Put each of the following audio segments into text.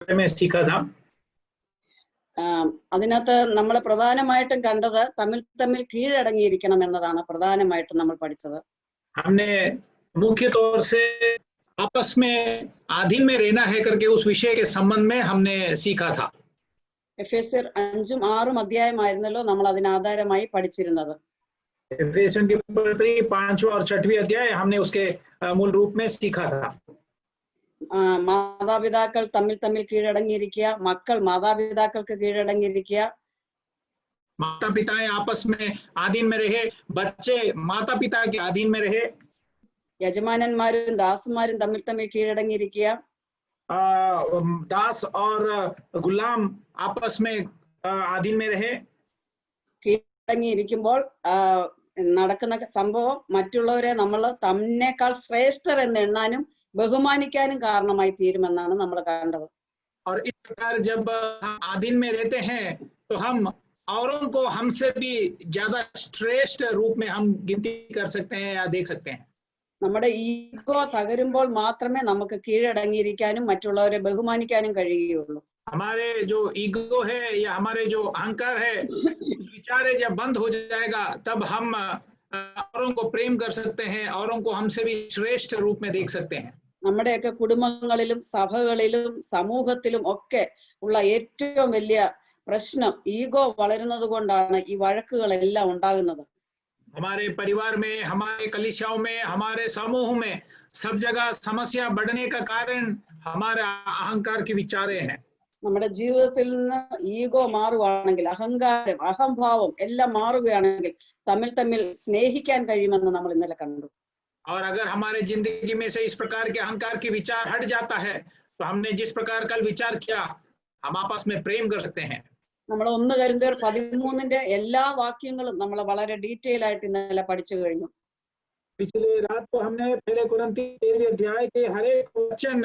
में सीखा था। അതിനകത്ത് നമ്മൾ പ്രധാനമായിട്ടും കണ്ടത് തമ്മിൽ കീഴടങ്ങിയിരിക്കണം എന്നതാണ് പ്രധാനമായിട്ടും നമ്മൾ പഠിച്ചത്. हमने मुख्य तौर से आपस में आधीन में रहना है करके उस विषय के संबंध में हमने सीखा था। എഫേസ്യർ 5-6 അധ്യായമായിരുന്നല്ലോ നമ്മൾ അതിന് ആധാരമായി പഠിച്ചിരുന്നത്. एफेसियन की पत्री 5वां और 6वां अध्याय हमने उसके मूल रूप में सीखा था। മാതാപിതാക്കൾ തമ്മിൽ കീഴടങ്ങിയിരിക്കുക, മക്കൾ മാതാപിതാക്കൾക്ക് കീഴടങ്ങിയിരിക്കുക, माता पिताएं आपस में आधीन में रहे, बच्चे माता पिता के अधीन में रहे, യജമാനന്മാരും ദാസന്മാരും തമ്മിൽ കീഴടങ്ങിയിരിക്കുക, दास और गुलाम आपस में अधीन में रहे। കീഴടങ്ങിയിരിക്കുമ്പോൾ നടക്കുന്ന സംഭവം മറ്റുള്ളവരെ നമ്മൾ തന്നേക്കാൾ ശ്രേഷ്ഠർ എന്ന് എണ്ണാനും ബഹുമാനിക്കാനും കാരണമായി തീരുമെന്നാണ് നമ്മൾ കണ്ടത്. और इस प्रकार जब हम अधीन में रहते हैं तो हम औरों को हमसे भी ज्यादा श्रेष्ठ रूप में हम गिनती कर सकते हैं या देख सकते हैं। നമ്മുടെ ഈഗോ തകരുമ്പോൾ മാത്രമേ നമുക്ക് കീഴടങ്ങിയിരിക്കാനും മറ്റുള്ളവരെ ബഹുമാനിക്കാനും കഴിയുകയുള്ളൂ. हमारे जो ईगो है या हमारे जो अहंकार है, विचार है, जब बंद हो जाएगा तब हम औरों को प्रेम कर सकते हैं, औरों को हमसे भी श्रेष्ठ रूप में देख सकते हैं। നമ്മുടെയൊക്കെ കുടുംബങ്ങളിലും സഭകളിലും സമൂഹത്തിലും ഒക്കെ ഉള്ള ഏറ്റവും വലിയ പ്രശ്നം ഈഗോ വളരുന്നത് കൊണ്ടാണ് ഈ വഴക്കുകളെല്ലാം ഉണ്ടാകുന്നത്. हमारे परिवार में, हमारे कलीसियाओं में, हमारे समूह में सब जगह समस्या बढ़ने का कारण हमारे अहंकार की विचारें हैं। നമ്മുടെ ജീവിതത്തിൽ നിന്ന് ഈഗോ മാറുകയാണെങ്കിൽ, അഹങ്കാരം, അഹംഭാവം എല്ലാം മാറുകയാണെങ്കിൽ തമ്മിൽ സ്നേഹിക്കാൻ കഴിയുമെന്ന് നമ്മൾ ഇന്നലെ കണ്ടു. और अगर हमारे जिंदगी में से इस प्रकार के अहंकार की विचार हट जाता है तो हमने जिस प्रकार कल विचार किया हम आपस में प्रेम कर सकते हैं। നമ്മൾ 1 കൊരിന്ത്യർ 13 എല്ലാ വാക്യങ്ങളും നമ്മൾ വളരെ ഡീറ്റെയിൽ ആയിട്ട് ഇന്നലെ പഠിച്ചു കഴിഞ്ഞു. पिछले रात को हमने पहले कुरिन्थी 13वें अध्याय के हर एक वचन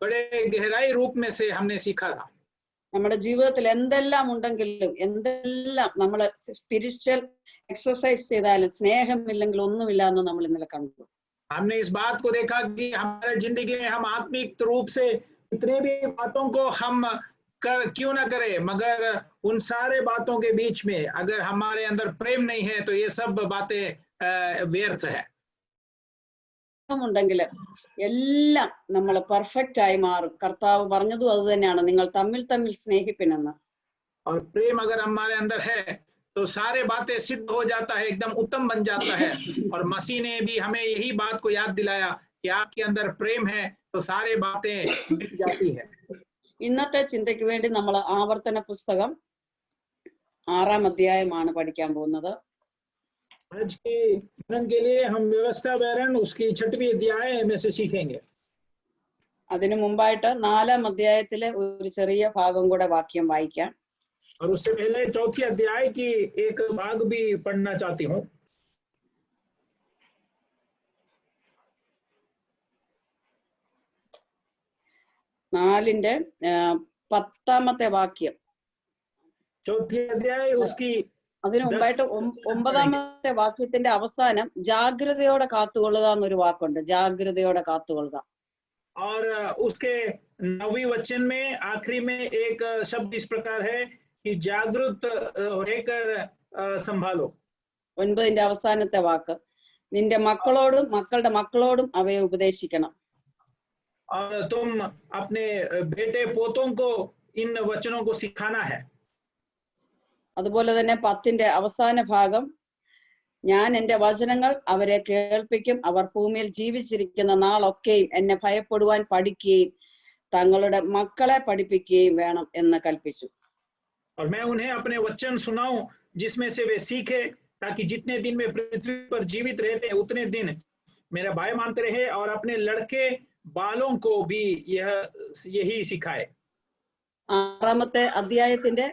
बड़े गहराई रूप में से हमने सीखा था। നമ്മുടെ ജീവിതത്തിൽ എന്തെല്ലാം ഉണ്ടെങ്കിലും, എന്തെല്ലാം നമ്മൾ സ്പിരിച്വൽ എക്സസൈസ് ചെയ്താലും സ്നേഹമില്ലെങ്കിൽ ഒന്നുമില്ല എന്ന് നമ്മൾ ഇന്നലെ കണ്ടു. हमने इस बात को देखा कि हमारे जिंदगी में हम आत्मिक रूप से इतने भी बातों को हम क्यों ना करें, मगर उन सारे बातों के बीच में अगर हमारे अंदर प्रेम नहीं है तो ये सब बातें व्यर्थ है। ഉണ്ടെങ്കിൽ എല്ലാം നമ്മൾ പെർഫെക്റ്റ് ആയി മാറും. കർത്താവ് പറഞ്ഞതും അത് തന്നെയാണ്, നിങ്ങൾ തമ്മിൽ സ്നേഹിപ്പിനെന്ന്. और प्रेम अगर हमारे अंदर है तो सारे बातें सिद्ध हो जाता है, एकदम उत्तम बन जाता है। और मसीह ने भी हमें यही बात को याद दिलाया कि आपके अंदर प्रेम है तो सारे बातें मिट जाती है। ഇന്നത്തെ ചിന്തയ്ക്ക് വേണ്ടി നമ്മൾ ആവർത്തന പുസ്തകം 6-ാം അധ്യായമാണ് പഠിക്കാൻ പോകുന്നത്. आज के जीवन के लिए हम व्यवस्था वैरण उसकी 6वीं अध्याय में से सीखेंगे। അതിനു മുമ്പായിട്ട് 4-ാം അധ്യായത്തിലെ ഒരു ചെറിയ ഭാഗം കൂടെ വാക്യം വായിക്കാം. और उससे पहले 4थे अध्याय की एक भाग भी पढ़ना चाहती हूँ। നാലിന്റെ 10-ാമത്തെ വാക്യം. 4थे अध्याय उसकी അതിനു മുമ്പായിട്ട് 9-ാമത്തെ വാക്യത്തിന്റെ അവസാനം ജാഗ്രതയോടെ കാത്തുകൊള്ളുക എന്നൊരു വാക്കുണ്ട്. ജാഗ്രതയോടെ കാത്തുകൊള്ളുക. और उसके 9वें वचन में आखिरी में एक शब्द इस प्रकार है कि जागृत रहकर संभालो। 9ന്റെ അവസാനത്തെ വാക്ക്, നിന്റെ മക്കളോടും മക്കളുടെ മക്കളോടും അവയെ ഉപദേശിക്കണം. और तुम अपने बेटे पोतों को इन वचनों को सिखाना है। അതുപോലെ തന്നെ 10ന്റെ അവസാന ഭാഗം, ഞാൻ എന്റെ വചനങ്ങൾ അവരെ കേൾപ്പിക്കും, അവർ ഭൂമിയിൽ ജീവിച്ചിരിക്കുന്ന നാളൊക്കെയും എന്നെ ഭയപ്പെടുവാൻ പഠിക്കുകയും തങ്ങളുടെ മക്കളെ പഠിപ്പിക്കുകയും വേണം എന്ന് കൽപ്പിച്ചു. और मैं उन्हें अपने वचन सुनाऊं जिसमें से वे सीखे, ताकि जितने दिन वे पृथ्वी पर जीवित रहते हैं उतने दिन मेरा भय मानते रहे और अपने लड़के बालों को भी यही सिखाए। 6-ാമത്തെ അധ്യായത്തിന്റെ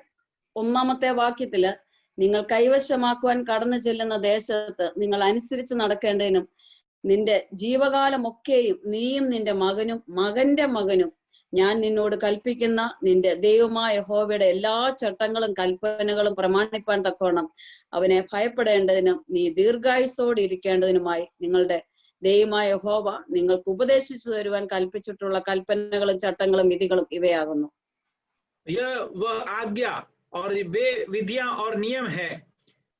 1-ാമത്തെ വാക്യത്തില്, നിങ്ങൾ കൈവശമാക്കുവാൻ കടന്നു ചെല്ലുന്ന ദേശത്ത് നിങ്ങൾ അനുസരിച്ച് നടക്കേണ്ടതിനും നിന്റെ ജീവകാലമൊക്കെയും നീയും നിന്റെ മകനും മകന്റെ മകനും ഞാൻ നിന്നോട് കൽപ്പിക്കുന്ന നിന്റെ ദൈവമായ യഹോവയുടെ എല്ലാ ചട്ടങ്ങളും കൽപ്പനകളും പ്രമാണിപ്പാൻ തക്കവണ്ണം അവനെ ഭയപ്പെടേണ്ടതിനും നീ ദീർഘായുസ്സോടെ ഇരിക്കേണ്ടതിനുമായി നിങ്ങളുടെ ദൈവമായ യഹോവ നിങ്ങൾക്ക് ഉപദേശിച്ചു തരുവാൻ കൽപ്പിച്ചിട്ടുള്ള കൽപ്പനകളും ചട്ടങ്ങളും വിധികളും ഇവയാകുന്നു. यह वह आज्ञा और वे विधियां और नियम है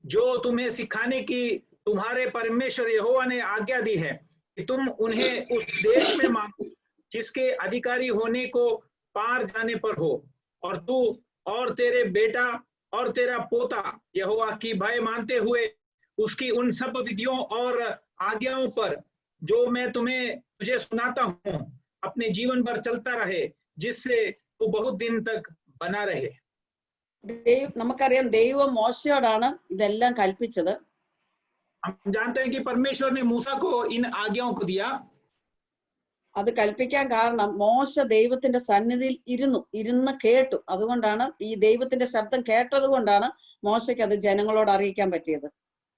जो तुम्हें सिखाने की तुम्हारे परमेश्वर यहोवा ने आज्ञा दी है कि तुम उन्हें उस देश में मांगो जिसके अधिकारी होने को पार जाने पर हो, और तू और तेरे बेटा और तेरा पोता यहोवा की भय मानते हुए उसकी उन सब विधियों और आज्ञाओं पर जो मैं तुझे सुनाता हूँ अपने जीवन भर चलता रहे, जिससे तू बहुत दिन तक बना रहे। നമുക്കറിയാം ദൈവം മോശയോടാണ് ഇതെല്ലാം കൽപ്പിച്ചത്. हम जानते हैं कि परमेश्वर ने मूसा को इन आज्ञाओं को दिया. അത് കൽപ്പിക്കാൻ കാരണം മോശ ദൈവത്തിന്റെ സന്നിധിയിൽ ഇരുന്ന് കേട്ടു. അതുകൊണ്ടാണ് ഈ ദൈവത്തിന്റെ ശബ്ദം കേട്ടത് കൊണ്ടാണ് മോശയ്ക്ക് അത് ജനങ്ങളോട് അറിയിക്കാൻ പറ്റിയത്.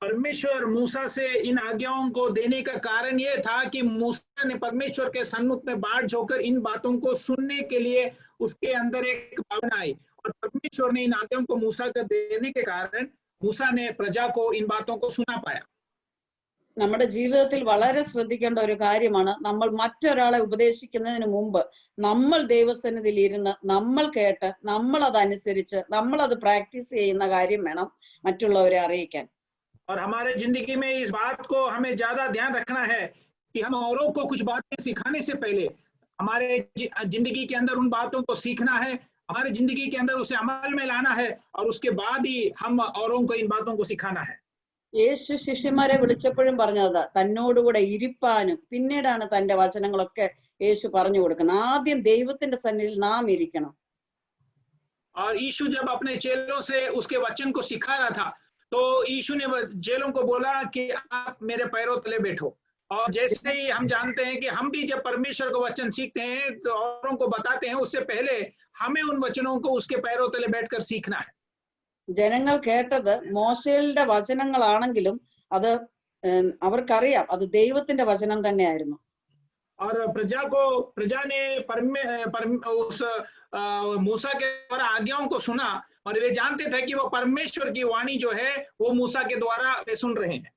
परमेश्वर मूसा से इन आज्ञाओं को देने का कारण ये था कि मूसा ने परमेश्वर के सन्मुख में बाट होकर इन बातों को सुनने के लिए उसके अंदर एक भावना आई, और परमेश्वर ने इन आज्ञाओं को मूसा को देने के कारण मूसा ने प्रजा को इन बातों को सुना पाया. നമ്മുടെ ജീവിതത്തിൽ വളരെ ശ്രദ്ധിക്കേണ്ട ഒരു കാര്യമാണ്, നമ്മൾ മറ്റൊരാളെ ഉപദേശിക്കുന്നതിന് മുമ്പ് നമ്മൾ ദൈവസന്നിധിയിൽ ഇരുന്ന് നമ്മൾ കേട്ട് നമ്മൾ അതനുസരിച്ച് നമ്മൾ അത് പ്രാക്ടീസ് ചെയ്യുന്ന കാര്യം വേണം മറ്റുള്ളവരെ അറിയിക്കാൻ. और हमारे जिंदगी में इस बात को हमें ज्यादा ध्यान रखना है कि हम औरों को कुछ बातें सिखाने से पहले हमारे जिंदगी के अंदर उन बातों को सीखना है, हमारे जिंदगी के अंदर उसे अमल में लाना है, और उसके बाद ही हम औरों को इन बातों को सिखाना है. യേശു ശിഷ്യന്മാരെ വിളിച്ചപ്പോഴും പറഞ്ഞത് തന്നോടുകൂടെ ഇരിപ്പാനും പിന്നീടാണ് തന്റെ വചനങ്ങളൊക്കെ യേശു പറഞ്ഞു കൊടുക്കുന്നത്. ആദ്യം ദൈവത്തിന്റെ സന്നിധിയിൽ നാം ഇരിക്കണം. और यीशु जब अपने चेलों से उसके वचन को सिखा रहा था तो यीशु ने चेलों को बोला कि आप मेरे पैरों तले बैठो. और जैसे ही हम जानते हैं कि हम भी जब परमेश्वर को वचन सीखते हैं तो औरों को बताते हैं, उससे पहले हमें उन वचनों को उसके पैरों तले बैठकर सीखना है. ജനങ്ങൾ കേട്ടത് മോശയുടെ വചനങ്ങളാണെങ്കിലും അത് അവർക്കറിയാം അത് ദൈവത്തിന്റെ വചനം തന്നെയായിരുന്നു. और प्रजा ने उस मूसा के द्वारा आज्ञाओं को सुना, और वे जानते थे कि वो परमेश्वर की वाणी जो है वो मूसा के द्वारा वे सुन रहे हैं.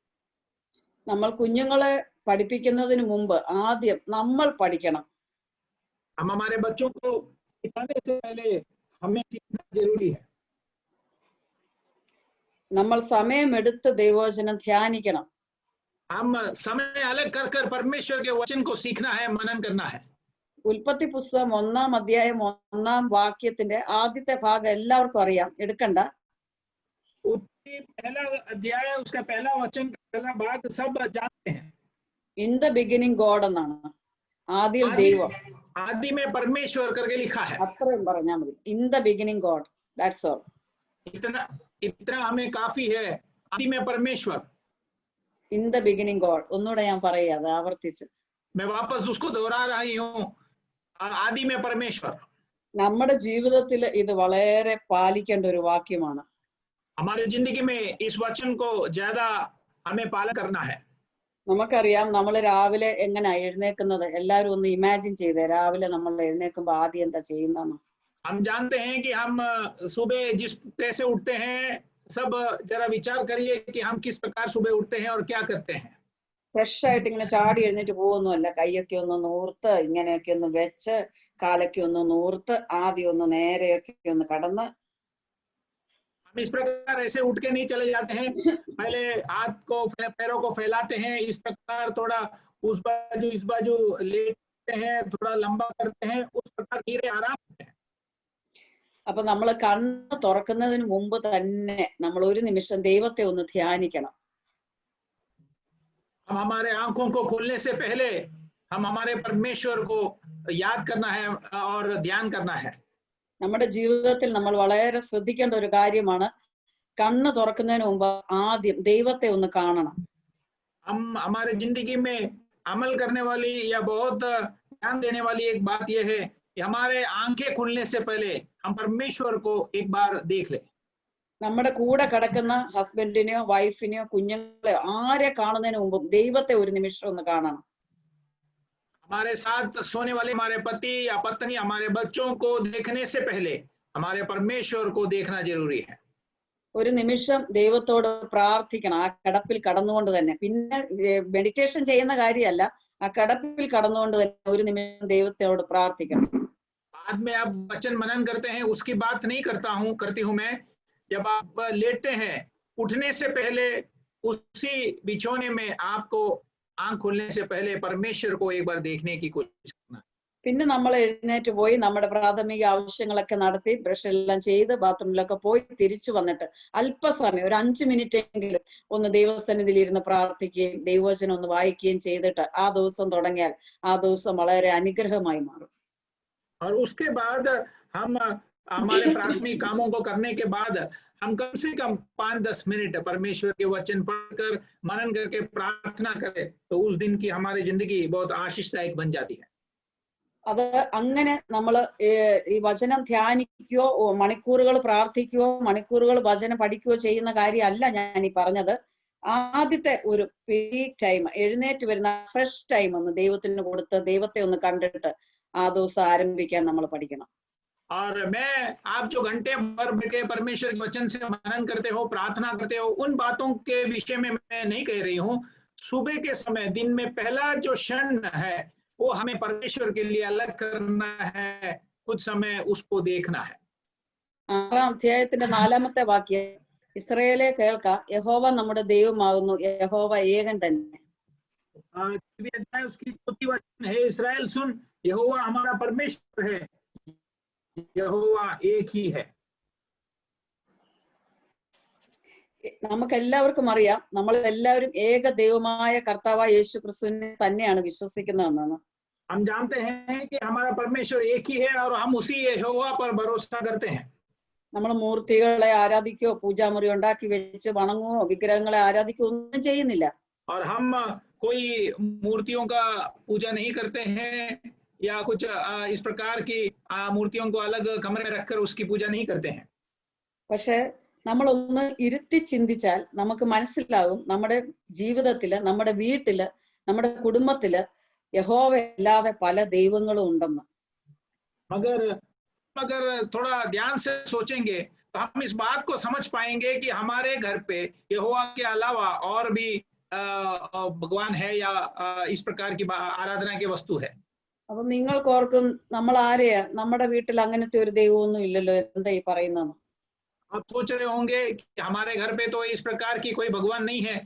നമ്മൾ കുഞ്ഞുങ്ങളെ പഠിപ്പിക്കുന്നതിന് മുമ്പ് ആദ്യം നമ്മൾ പഠിക്കണം. हम हमारे बच्चों को सिखाने से पहले हमें सीखना जरूरी है. നമ്മൾ സമയമെടുത്ത് ദൈവവചനം ധ്യാനിക്കണം. हम समय अलग कर परमेश्वर के वचन को सीखना है, मनन करना है. ഉൽപ്പത്തി പുസ്തകം 1-ാം അധ്യായം 1-ാം വാക്യത്തിന്റെ ആദ്യത്തെ ഭാഗം എല്ലാവർക്കും അറിയാം, എടുക്കണ്ട. पहला अध्याय उसका पहला वचन पहला भाग सब जानते हैं. ഇൻ ദ ബിഗിനിങ് ഗോഡ് എന്നാണ്, ആദിയിൽ ദൈവം. आदि में परमेश्वर करके लिखा है. അത്രയും പറഞ്ഞാൽ മതി. In the beginning God, that's all. इतना हमें काफी है. आदि में परमेश्वर. ഇൻ ദ ബിഗിനിങ് ഗോഡ് ഒന്നുകൂടെ ഞാൻ പറയാതെ ആവർത്തിച്ച്. मैं वापस उसको दोहरा रही हूँ, आदि में परमेश्वर. നമ്മുടെ ജീവിതത്തിൽ ഇത് വളരെ പാലിക്കേണ്ട ഒരു വാക്യമാണ്. हमारे जिंदगी में इस वचन को ज्यादा हमें पालन करना है. നമുക്കറിയാം നമ്മൾ രാവിലെ എങ്ങനെ എഴുന്നേക്കുന്നത്. എല്ലാവരും ഒന്ന് ഇമാജിൻ ചെയ്തേ, രാവിലെ നമ്മൾ എഴുന്നേൽക്കുമ്പോ ആദ്യം എന്താ ചെയ്യുന്നതെന്ന്. हम जानते हैं कि हम सुबह जिस कैसे उठते हैं, सब जरा विचार करिए कि हम किस प्रकार सुबह उठते हैं और क्या करते हैं. ഫ്രഷ് ആയിട്ട് ഇങ്ങനെ ചാടി എഴുന്നേറ്റ് പോകുന്നല്ല, കൈയൊക്കെ ഒന്ന് നൂർത്ത് ഇങ്ങനെയൊക്കെ ഒന്ന് വെച്ച് കാലൊക്കെ ഒന്ന് നൂർത്ത് ആദ്യം ഒന്ന് നേരെയൊക്കെ ഒന്ന് കടന്ന്. हम इस प्रकार ऐसे उठ के नहीं चले जाते हैं, पहले हाथ को पैरों को फैलाते हैं, इस प्रकार थोड़ा उस बाजू इस बाजू लेटते हैं, थोड़ा लंबा करते हैं, उस प्रकार धीरे आराम से. അപ്പൊ നമ്മൾ കണ്ണ് തുറക്കുന്നതിന് മുമ്പ് തന്നെ നമ്മൾ ഒരു നിമിഷം ദൈവത്തെ ഒന്ന് ധ്യാനിക്കണം. हम हमारे आंखों को खोलने से पहले हम हमारे परमेश्वर को याद करना है और ध्यान करना है. നമ്മുടെ ജീവിതത്തിൽ നമ്മൾ വളരെ ശ്രദ്ധിക്കേണ്ട ഒരു കാര്യമാണ്, കണ്ണ് തുറക്കുന്നതിന് മുമ്പ് ആദ്യം ദൈവത്തെ ഒന്ന് കാണണം. हम हमारे जिंदगी में अमल करने वाली या बहुत ध्यान देने वाली एक बात यह है कि हमारे आंखें खुलने से पहले हम परमेश्वर को एक बार देख ले. നമ്മുടെ കൂടെ കിടക്കുന്ന ഹസ്ബൻഡിനെയോ വൈഫിനെയോ കുഞ്ഞുങ്ങളെയോ ആരെ കാണുന്നതിന് മുമ്പ് ദൈവത്തെ ഒരു നിമിഷം ഒന്ന് കാണണം. हमारे साथ सोने वाले हमारे पति या पत्नी, हमारे बच्चों को देखने से पहले हमारे परमेश्वर को देखना जरूरी है. ഒരു നിമിഷം ദൈവത്തോട് പ്രാർത്ഥിക്കണം, ആ കിടപ്പിൽ കടന്നുകൊണ്ട് തന്നെ. പിന്നെ മെഡിറ്റേഷൻ ചെയ്യുന്ന കാര്യമല്ല, ആ കിടപ്പിൽ കടന്നുകൊണ്ട് തന്നെ ഒരു നിമിഷം ദൈവത്തോട് പ്രാർത്ഥിക്കണം. बाद में आप वचन मनन करते हैं उसकी बात नहीं करती हूँ मैं। जब आप लेटते हैं उठने से पहले उसी बिछौने में आपको आंख खोलने से पहले परमेश्वर को एक बार देखने की कोशिश करना। പിന്നെ നമ്മൾ എഴുന്നേറ്റ് പോയി നമ്മുടെ പ്രാഥമിക ആവശ്യങ്ങളൊക്കെ നടത്തി ബ്രഷ് എല്ലാം ചെയ്ത് ബാത്റൂമിലൊക്കെ പോയി തിരിച്ചു വന്നിട്ട് അല്പസമയം ഒരു 5 മിനിറ്റ് എങ്കിലും ഒന്ന് ദൈവസന്നിധിയിൽ ഇരുന്ന് പ്രാർത്ഥിക്കുകയും ദൈവവചനം ഒന്ന് വായിക്കുകയും ചെയ്തിട്ട് ആ ദിവസം തുടങ്ങിയാൽ ആ ദിവസം വളരെ അനുഗ്രഹമായി മാറും. और उसके बाद हम हमारे प्राथमिक कामों को करने के बाद हम कम से कम 5-10 मिनट परमेश्वर के वचन पढ़कर मनन करके प्रार्थना करें तो उस दिन की हमारी जिंदगी बहुत आशीषदायक बन जाती है. അത് അങ്ങനെ നമ്മൾ ഈ വചനം ധ്യാനിക്കുകയോ മണിക്കൂറുകൾ പ്രാർത്ഥിക്കുകയോ മണിക്കൂറുകൾ വചനം പഠിക്കുകയോ ചെയ്യുന്ന കാര്യമല്ല ഞാൻ ഈ പറഞ്ഞത്. ആദ്യത്തെ ഒരു പീക്ക് ടൈം എഴുന്നേറ്റ് വരുന്ന ഫ്രഷ് ടൈം ഒന്ന് ദൈവത്തിന് കൊടുത്ത് ദൈവത്തെ ഒന്ന് കണ്ടിട്ട് ആ ദിവസം ആരംഭിക്കാൻ നമ്മൾ പഠിക്കണം. और मैं आप जो घंटे भर बैठ के परमेश्वर के वचन से मनन करते हो प्रार्थना करते हो उन बातों के विषय में मैं नहीं कह रही हूँ. सुबह के समय दिन में पहला जो क्षण है वो हमें परमेश्वर के लिए अलग करना है, कुछ समय उसको देखना है. 6-ാം അധ്യായത്തിന്റെ 4-ാമത്തെ വാക്യം ഇസ്രായേലെ കേൾക്ക യഹോവ നമ്മുടെ ദൈവമാകുന്നു യഹോവ ഏകൻ തന്നെ. उसकी 4वीं वचन है इस्राएल सुन यहोवा हमारा परमेश्वर है यहोवा एक ही है. നമുക്ക് എല്ലാവർക്കും അറിയാം നമ്മൾ എല്ലാവരും ഏക ദൈവമായ കർത്താവായ യേശു ക്രിസ്തുവിനെ തന്നെയാണ് വിശ്വസിക്കുന്നതെന്നാണ്. हम जानते हैं कि हमारा परमेश्वर एक ही है और हम उसी यहोवा पर भरोसा करते हैं. നമ്മൾ മൂർത്തികളെ ആരാധിക്കുകയോ പൂജാമുറി ഉണ്ടാക്കി വെച്ച് വണങ്ങുകയോ വിഗ്രഹങ്ങളെ ആരാധിക്കുകയോ ഒന്നും ചെയ്യുന്നില്ല. और हम कोई मूर्तियों का पूजा नहीं करते हैं या कुछ इस प्रकार की मूर्तियों को अलग कमरे में रखकर उसकी पूजा नहीं करते हैं. പക്ഷെ നമ്മളൊന്ന് ഇരുത്തി ചിന്തിച്ചാൽ നമുക്ക് മനസ്സിലാവും നമ്മുടെ ജീവിതത്തില് നമ്മുടെ വീട്ടില് നമ്മുടെ കുടുംബത്തില് യഹോവ അല്ലാതെ പല ദൈവങ്ങളും ഉണ്ടെന്ന്. मगर थोड़ा ध्यान से सोचेंगे तो हम इस बात को समझ पाएंगे कि हमारे घर पे यहोवा के अलावा और भी भगवान है या इस प्रकार की आराधना की वस्तु है. അപ്പൊ നിങ്ങൾക്ക് ഓർക്കും നമ്മൾ ആരെയാ നമ്മുടെ വീട്ടിൽ അങ്ങനത്തെ ഒരു ദൈവമൊന്നും ഇല്ലല്ലോ എന്താ ഈ പറയുന്നത്. आप सोच रहे होंगे कि हमारे घर पे तो इस प्रकार की कोई भगवान नहीं है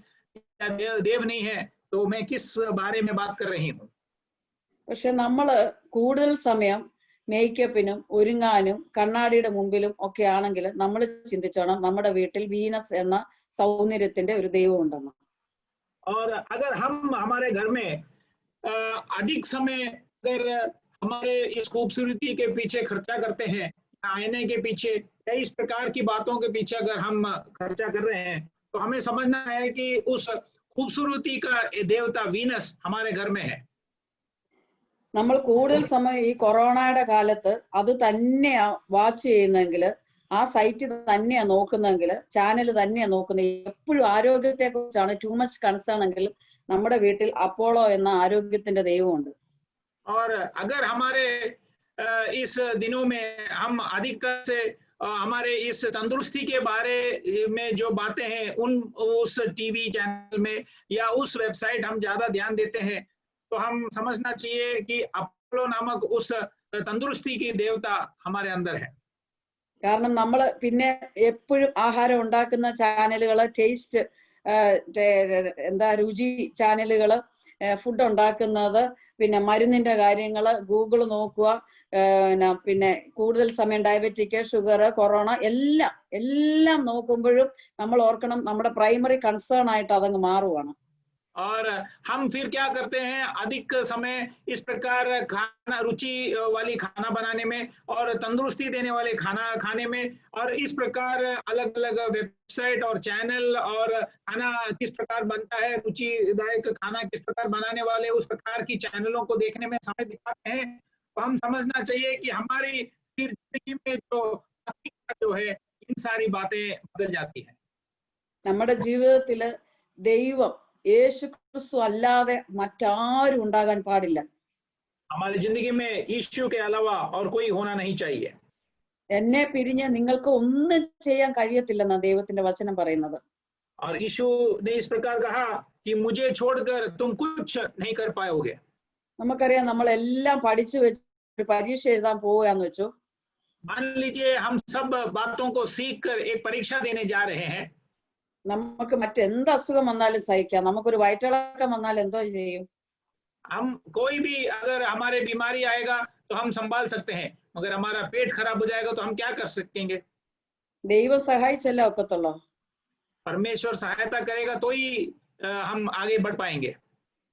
या देव नहीं है तो मैं किस बारे में बात कर रही हूँ. പക്ഷെ നമ്മള് കൂടുതൽ സമയം മേക്കപ്പിനും ഒരുങ്ങാനും കണ്ണാടിയുടെ മുമ്പിലും ഒക്കെ ആണെങ്കിൽ നമ്മൾ ചിന്തിച്ചോണം നമ്മുടെ വീട്ടിൽ വീനസ് എന്ന സൗന്ദര്യത്തിന്റെ ഒരു ദൈവം ഉണ്ടെന്ന്. और अगर हम हमारे घर में अधिक समय अगर हमारे इस खूबसूरती के पीछे खर्चा करते हैं आईने के पीछे या इस प्रकार की बातों के पीछे अगर हम खर्चा कर रहे हैं तो हमें समझना है कि उस खूबसूरती का देवता वीनस हमारे घर में है. നമ്മൾ കൂടുതൽ സമയം ഈ കൊറോണയുടെ കാലത്ത് അത് തന്നെയാ വാച്ച് ചെയ്യുന്നെങ്കിൽ ആ സൈറ്റ് തന്നെയാ നോക്കുന്നെങ്കിൽ ചാനൽ തന്നെയാ നോക്കുന്നത് എപ്പോഴും ആരോഗ്യത്തെ കുറിച്ചാണ് ടു മച്ച് കൺസേൺ എങ്കിൽ നമ്മുടെ വീട്ടിൽ അപ്പോളോ എന്ന ആരോഗ്യത്തിന്റെ ദൈവമുണ്ട്. और अगर हमारे इस दिनों में हम अधिकतर से हमारे इस तंदुरुस्ती के बारे में जो बातें हैं उस टीवी चैनल में या उस वेबसाइट हम ज्यादा ध्यान देते हैं तो हम समझना चाहिए कि अपोलो नामक उस तंदुरुस्ती की देवता हमारे अंदर है. കാരണം നമ്മൾ പിന്നെ എപ്പോഴും ആഹാരം ഉണ്ടാക്കുന്ന ചാനലുകള് ടേസ്റ്റ് എന്താ രുചി ചാനലുകള് ഫുഡ് ഉണ്ടാക്കുന്നത് പിന്നെ മരുന്നിന്റെ കാര്യങ്ങള് ഗൂഗിള് നോക്കുക പിന്നെ കൂടുതൽ സമയം ഡയബറ്റിക് ഷുഗർ കൊറോണ എല്ലാം നോക്കുമ്പോഴും നമ്മൾ ഓർക്കണം നമ്മുടെ പ്രൈമറി കൺസേൺ ആയിട്ട് അതങ്ങ് മാറുവാണ്. और हम फिर क्या करते हैं अधिक समय इस प्रकार खाना रुचि वाली खाना बनाने में और तंदुरुस्ती देने वाले खाना खाने में और इस प्रकार अलग अलग वेबसाइट और चैनल और खाना किस प्रकार बनता है रुचिदायक खाना किस प्रकार बनाने वाले उस प्रकार की चैनलों को देखने में समय बिताते हैं. तो हम समझना चाहिए कि हमारी फिर जिंदगी में जो है इन सारी बातें बदल जाती है. നമ്മുടെ ജീവിതത്തില് ദൈവം യേശു ക്രിസ്തു അല്ലാതെ മറ്റാരും ഉണ്ടാകാൻ പാടില്ല. हमारी जिंदगी में यीशु के अलावा और कोई होना नहीं चाहिए. എന്നെ പിരിഞ്ഞ് നിങ്ങൾക്ക് ഒന്നും ചെയ്യാൻ കഴിയത്തില്ലെന്നാ ദൈവത്തിന്റെ വചനം പറയുന്നത്. और यीशु ने इस प्रकार कहा कि मुझे छोड़कर तुम कुछ नहीं कर पाओगे. നമുക്കറിയാം നമ്മൾ എല്ലാം പഠിച്ചു വെച്ച് ഒരു പരീക്ഷ എഴുതാൻ പോവുകയെന്ന് വെച്ചു. मान लीजिए हम सब बातों को सीख कर एक परीक्षा देने जा रहे हैं. നമുക്ക് മറ്റെന്ത് അസുഖം വന്നാലും സഹിക്കാം. നമുക്കൊരു വയറ്റിളക്കം വന്നാൽ എന്തോ ചെയ്യും? हम कोई भी अगर हमारे बीमारी आएगा तो हम संभाल सकते हैं, मगर हमारा पेट खराब हो जाएगा तो हम क्या कर सकेंगे? ദൈവം സഹായിച്ചല്ലേ ഒക്കത്തുള്ളൂ. परमेश्वर सहायता करेगा तो ही हम आगे बढ़ पाएंगे.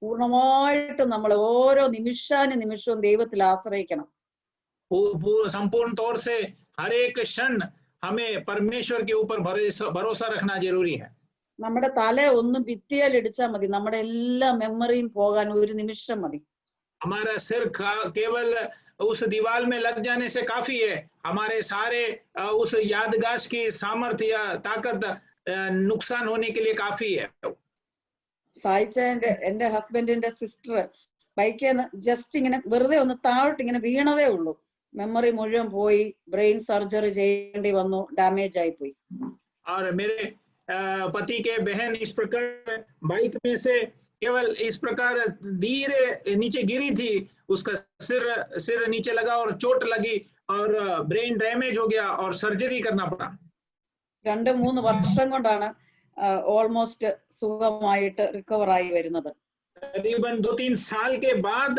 പൂർണ്ണമായിട്ടും നമ്മൾ ഓരോ നിമിഷവും ദൈവത്തിൽ ആശ്രയിക്കണം. संपूर्ण तौर से हर एक क्षण हमें परमेश्वर के ऊपर भरोसा रखना जरूरी है. നമ്മുടെ തല ഒന്ന് ഭിത്തിയിൽ ഇടിച്ചാൽ മതി, നമ്മുടെ എല്ലാ മെമ്മറിയും പോകാൻ ഒരു നിമിഷം മതി. हमारा सिर केवल उस दीवार में लग जाने से काफी है. हमारे सारे उस यादगाश की सामर्थ्य या ताकत नुकसान होने के लिए काफी है. സായിച്ചന്റെ എന്റെ ഹസ്ബൻഡിന്റെ സിസ്റ്റർ ബൈക്കിൽ ജസ്റ്റ് ഇങ്ങനെ വെറുതെ ഒന്ന് താഴോട്ട് ഇങ്ങനെ വീണതേ ഉള്ളൂ, മെമ്മറി മുഴുവൻ പോയി, ബ്രെയിൻ സർജറി ചെയ്യേണ്ടി വന്നു, ഡാമേജ് ആയി പോയി. और मेरे पति के बहन इस प्रकार बाइक में से केवल इस प्रकार धीरे नीचे गिरी थी, उसका सिर नीचे लगा और चोट लगी और ब्रेन डैमेज हो गया और सर्जरी करना पड़ा. 2-3 വർഷം കൊണ്ടാണ് ഓൾമോസ്റ്റ് സുഖമായിട്ട് റിക്കവർ ആയി വരുന്നത്. करीबन 2-3 साल के बाद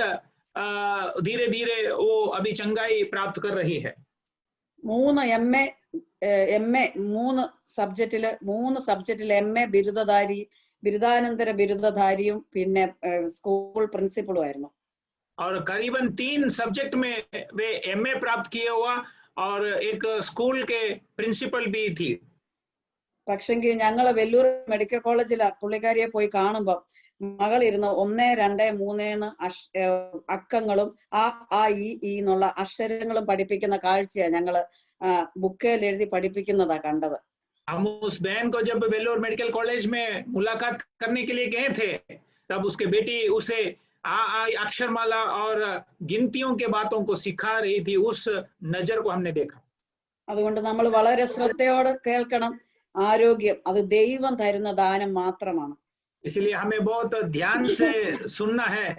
धीरे धीरे वो अभी चंगाई प्राप्त कर रही है. 3 സബ്ജക്റ്റില് MA ബിരുദാനന്തര ബിരുദധാരിയും പിന്നെ സ്കൂൾ പ്രിൻസിപ്പളും ആയിരുന്നു. और करीबन 3 सब्जेक्ट में वे MA प्राप्त किए हुआ और एक स्कूल के प्रिंसिपल भी थी. പക്ഷെങ്കിൽ ഞങ്ങള് വെല്ലൂർ മെഡിക്കൽ കോളേജിൽ പുള്ളിക്കാരിയെ പോയി കാണുമ്പോ മകൾ ഇരുന്ന് 1, 2, 3 അക്കങ്ങളും ആ ഈ എന്നുള്ള അക്ഷരങ്ങളും പഠിപ്പിക്കുന്ന കാഴ്ചയാണ് ഞങ്ങള് ബുക്കിൽ എഴുതി പഠിപ്പിക്കുന്നതാ കണ്ടത്. हम उस बहन को जब वेल्लोर मेडिकल कॉलेज में मुलाकात करने के लिए गए थे, तब उसके बेटी उसे अक्षरमाला और गिनतियों के बातों को सिखा रही थी. उस नजर को हमने देखा. അതുകൊണ്ട് നമ്മൾ വളരെ ശ്രദ്ധയോടെ കേൾക്കണം. ആരോഗ്യം അത് ദൈവം തരുന്ന ദാനം മാത്രമാണ്. इसलिए हमें बहुत ध्यान से सुनना है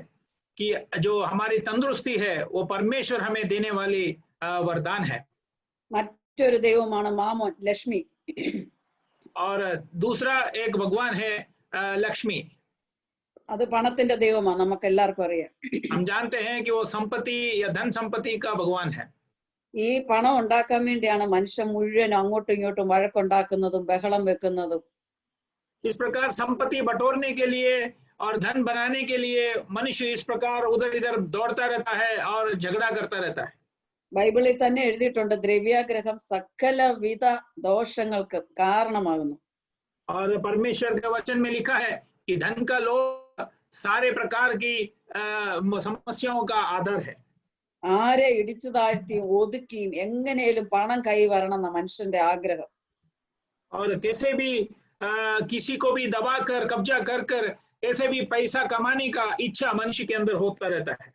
कि जो हमारी तंदुरुस्ती है वो परमेश्वर हमें देने वाली वरदान है. മറ്റൊരു ദൈവമാണ് മാമോൻ ലക്ഷ്മി. और दूसरा एक भगवान है लक्ष्मी. അത് പണത്തിന്റെ ദൈവമാണ്, നമുക്ക് എല്ലാവർക്കും അറിയാം. हम जानते हैं कि वो संपत्ति या धन संपत्ति का भगवान है. ഈ പണം ഉണ്ടാക്കാൻ വേണ്ടിയാണ് മനുഷ്യൻ മുഴുവൻ അങ്ങോട്ടും ഇങ്ങോട്ടും വഴക്കുണ്ടാക്കുന്നതും ബഹളം വെക്കുന്നതും. इस प्रकार संपत्ति बटोरने के लिए और धन बनाने के लिए मनुष्य इस प्रकार उधर इधर दौड़ता रहता है और झगड़ा करता रहता है. ബൈബിളിൽ തന്നെ എഴുതിയിട്ടുണ്ട്, ദ്രവ്യാഗ്രഹം സകലവിധ ദോഷങ്ങൾക്ക് കാരണമാകുന്നു. और परमेश्वर के वचन में लिखा है कि धन का लोभ सारे प्रकार की समस्याओं का आधार है. ആരെ ഇടിച്ചു താഴ്ത്തിയും ഒതുക്കിയും എങ്ങനെയും പണം കൈ വരണം എന്ന മനുഷ്യന്റെ ആഗ്രഹം. और कैसे भी किसी को भी दबा कर कब्जा कर कैसे भी पैसा कमाने का इच्छा मनुष्य के अंदर होता रहता है.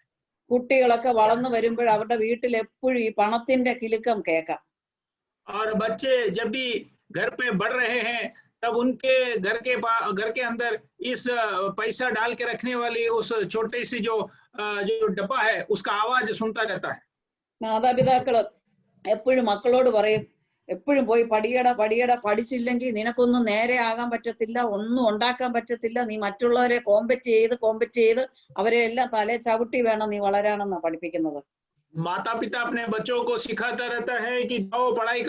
കുട്ടികളൊക്കെ വളർന്നു വരുമ്പോൾ അവരുടെ വീട്ടിൽ എപ്പോഴും ഈ പണത്തിന്റെ കിലുക്കം കേൾക്കാം. और बच्चे जब भी घर पे बढ़ रहे हैं तब उनके घर के अंदर इस पैसा डाल के रखने वाली उस छोटी सी जो डब्बा है उसका आवाज सुनता रहता है. മാതാപിതാക്കള് എപ്പോഴും മക്കളോട് പറയും, എപ്പോഴും പോയി പഠിയടാ പഠിച്ചില്ലെങ്കിൽ നിനക്കൊന്നും നേരെ ആകാൻ പറ്റത്തില്ല, ഒന്നും ഉണ്ടാക്കാൻ പറ്റത്തില്ല, നീ മറ്റുള്ളവരെ കോമ്പറ്റ് ചെയ്ത് അവരെ എല്ലാം തലേ ചവിട്ടി വേണം നീ വളരാനെന്നാ പഠിപ്പിക്കുന്നത്. माता पिता अपने बच्चों को सिखाता रहता है कि जाओ पढ़ाई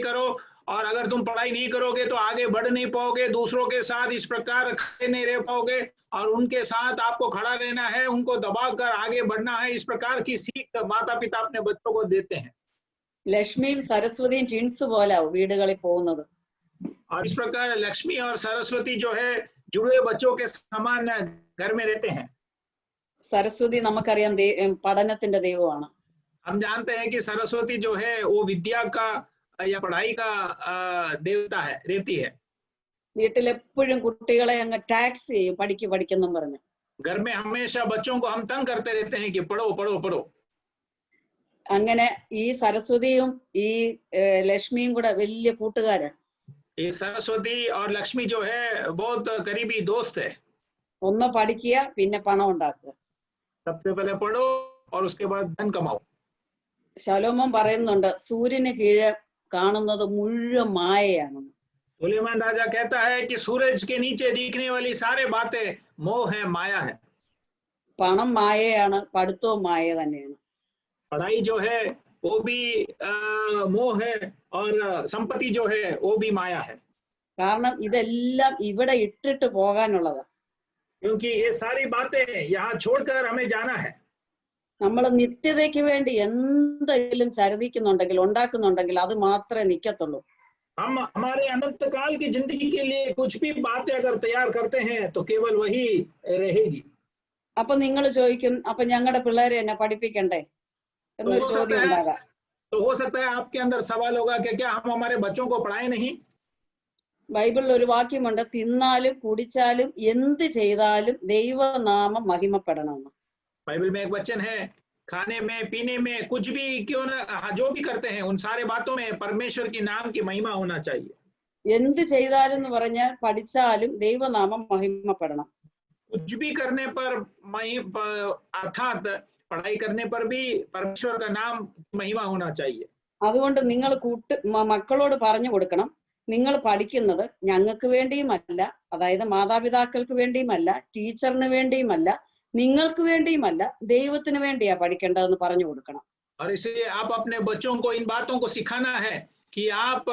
करो और अगर तुम पढ़ाई नहीं करोगे तो आगे बढ़ नहीं पाओगे, दूसरों के साथ इस प्रकार खड़े नहीं रह पाओगे और उनके साथ आपको खड़ा रहना है, उनको दबाकर आगे बढ़ना है. इस प्रकार की सीख माता पिता अपने बच्चों को देते हैं. ലക്ഷ്മിയും സരസ്വതിയും ട്വിൻസ് പോലെ വീടുകളിൽ പോകുന്നത്. और इस प्रकार लक्ष्मी और सरस्वती जो है जुड़े बच्चों के समान घर में रहते हैं. സരസ്വതി നമുക്കറിയാം പഠനത്തിന്റെ ദൈവമാണ്. हम जानते हैं कि सरस्वती जो है वो विद्या का या पढ़ाई का देवता है, रहती है. വീട്ടിൽ എപ്പോഴും കുട്ടികളെ അങ്ങ് ടാക്സ് ചെയ്യും, പഠിക്കെന്നും പറഞ്ഞു. घर में हमेशा बच्चों को हम तंग करते रहते हैं कि पढ़ो. അങ്ങനെ ഈ സരസ്വതിയും ഈ ലക്ഷ്മിയും കൂടെ വലിയ കൂട്ടുകാരാണ്. ये सरस्वती और लक्ष्मी जो है बहुत करीबी दोस्त है. ഒന്ന് പഠിക്കുക, പിന്നെ പണം ഉണ്ടാക്കുക. सबसे पहले पढ़ो और उसके बाद धन कमाओ. ശലോമോൻ പറയുന്നുണ്ട് സൂര്യന് കീഴെ കാണുന്നത് മുഴുവൻ മായയാണെന്ന്. सुलेमान राजा कहता है कि सूरज के नीचे दिखने वाली सारे बातें मोह है, माया है। പണം മായയാണ്, പഠിത്തവും മായ തന്നെയാണ്. पढ़ाई जो है वो भी मोह है और संपत्ति जो है वो भी माया है। കാരണം ഇതെല്ലാം ഇവിടെ ഇട്ടിട്ട് പോകാനുള്ളതാ. क्योंकि ये सारी बातें यहाँ छोड़कर हमें जाना है। നമ്മൾ നിത്യതയ്ക്ക് വേണ്ടി എന്തെങ്കിലും ചരിതിക്കുന്നുണ്ടെങ്കിൽ ഉണ്ടാക്കുന്നുണ്ടെങ്കിൽ അത് മാത്രമേ നിക്കത്തുള്ളൂ. हम हमारे अनंत काल की जिंदगी के लिए कुछ भी बातें अगर तैयार करते हैं तो केवल वही रहेगी। അപ്പൊ നിങ്ങൾ ചോദിക്കും, അപ്പൊ ഞങ്ങളുടെ പിള്ളേരെ എന്നെ പഠിപ്പിക്കണ്ടേ എന്നൊരു ചോദ്യം ഉണ്ടാകാം. तो हो सकता है आपके अंदर सवाल होगा कि क्या हम हमारे बच्चों को पढ़ाए नहीं? ബൈബിളിൽ ഒരു വാക്യമുണ്ട്, തിന്നാലും കുടിച്ചാലും എന്ത് ചെയ്താലും ദൈവനാമം മഹിമപ്പെടണമെന്ന്. बाइबल में एक वचन है, खाने में पीने में कुछ भी क्यों ना जो भी करते हैं उन सारे बातों में परमेश्वर की नाम की महिमा होना चाहिए। എന്ത് ചെയ്താലും എന്ന് പറഞ്ഞാൽ പഠിച്ചാലും ദൈവനാമം മഹിമപ്പെടണം. कुछ भी करने पर अर्थात पढ़ाई करने पर भी परमेश्वर का नाम महिमा होना चाहिए। അതുകൊണ്ട് നിങ്ങൾ മക്കളോട് പറഞ്ഞു കൊടുക്കണം, നിങ്ങൾ പഠിക്കുന്നത് ഞങ്ങൾക്ക് വേണ്ടിയുമല്ല, അതായത് മാതാപിതാക്കൾക്ക് വേണ്ടിയുമല്ല, ടീച്ചറിന് വേണ്ടിയുമല്ല, നിങ്ങൾക്ക് വേണ്ടിയുമല്ല, ദൈവത്തിന് വേണ്ടിയാ പഠിക്കേണ്ടതെന്ന് പറഞ്ഞു കൊടുക്കണം. और इसलिए आप अपने बच्चों को इन बातों को सिखाना है कि आप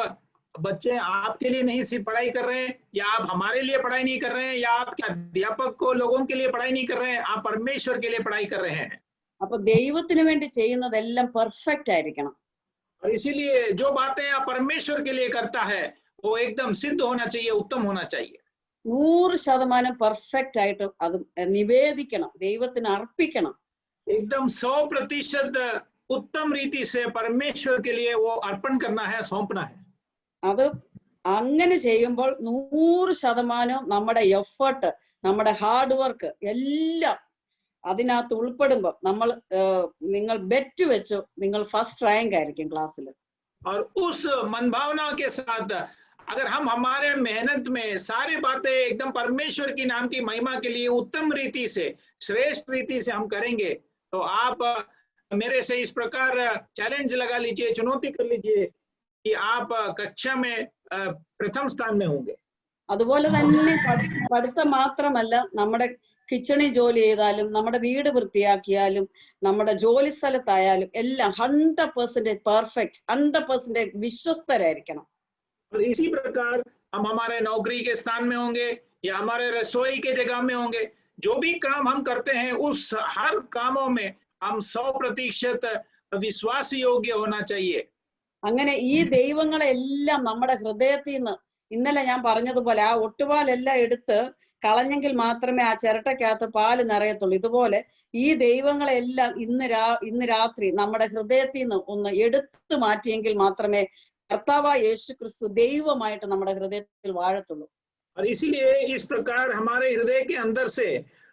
बच्चे आपके लिए नहीं सिर्फ पढ़ाई कर रहे हैं, या आप हमारे लिए पढ़ाई नहीं कर रहे हैं, या आपके अध्यापक को लोगों के लिए पढ़ाई नहीं कर रहे हैं, आप परमेश्वर के लिए पढ़ाई कर रहे हैं। അപ്പൊ ദൈവത്തിന് വേണ്ടി ചെയ്യുന്നതെല്ലാം പെർഫെക്റ്റ് ആയിരിക്കണം. और इसीलिए जो बातें आप परमेश्वर के लिए करता है वो एकदम सिद्ध होना चाहिए, उत्तम होना चाहिए। 100% പെർഫെക്റ്റ് ആയിട്ട് അത് നിവേദിക്കണം, ദൈവത്തിന് അർപ്പിക്കണം. एकदम 100% उत्तम रीति से परमेश्वर के लिए वो अर्पण करना है, सौंपना है। അത് അങ്ങനെ ചെയ്യുമ്പോൾ 100% നമ്മുടെ എഫേർട്ട്, നമ്മുടെ ഹാർഡ് വർക്ക് എല്ലാം അതിനകത്ത് ഉൾപ്പെടുമ്പോൾ നിങ്ങൾ ബെറ്റ് വെച്ചു, നിങ്ങൾ ഫസ്റ്റ് റാങ്ക് ആയിരിക്കും ക്ലാസ്സിൽ. और उस मनभावना के साथ अगर हम हमारे मेहनत में सारी बातें एकदम परमेश्वर की नाम की महिमा के लिए उत्तम रीति से, श्रेष्ठ रीति से हम करेंगे, तो आप मेरे से इस प्रकार चैलेंज लगा लीजिए, चुनौती कर लीजिए कि आप कक्षा में प्रथम स्थान में होंगे। അതുപോലെ തന്നെ പഠിത്തം മാത്രമല്ല, നമ്മുടെ കിച്ചണിൽ ജോലി ചെയ്താലും, നമ്മുടെ വീട് വൃത്തിയാക്കിയാലും, നമ്മുടെ ജോലി സ്ഥലത്തായാലും എല്ലാം 100% പെർഫെക്റ്റ്, 100% വിശ്വസ്തരായിരിക്കണം. और इसी प्रकार हम हमारे नौकरी के स्थान में होंगे या हमारे रसोई के जगह में होंगे, जो भी काम हम करते हैं उस हर कामों में हम 100% विश्वास योग्य होना चाहिए। അങ്ങനെ ഈ ദൈവങ്ങളെല്ലാം നമ്മുടെ ഹൃദയത്തിൽ നിന്ന്, ഇന്നലെ ഞാൻ പറഞ്ഞതുപോലെ ആ ഒട്ടുപാലെല്ലാം എടുത്ത് കളഞ്ഞെങ്കിൽ മാത്രമേ ആ ചിരട്ടയ്ക്കകത്ത് പാല് നിറയത്തുള്ളൂ. ഇതുപോലെ ഈ ദൈവങ്ങളെല്ലാം ഇന്ന് രാത്രി നമ്മുടെ ഹൃദയത്തിൽ നിന്ന് ഒന്ന് എടുത്തു മാറ്റിയെങ്കിൽ മാത്രമേ കർത്താവായ യേശു ക്രിസ്തു ദൈവമായിട്ട് നമ്മുടെ ഹൃദയത്തിൽ വാഴത്തുള്ളൂ. और इसीलिए इस प्रकार हमारे हृदय के अंदर से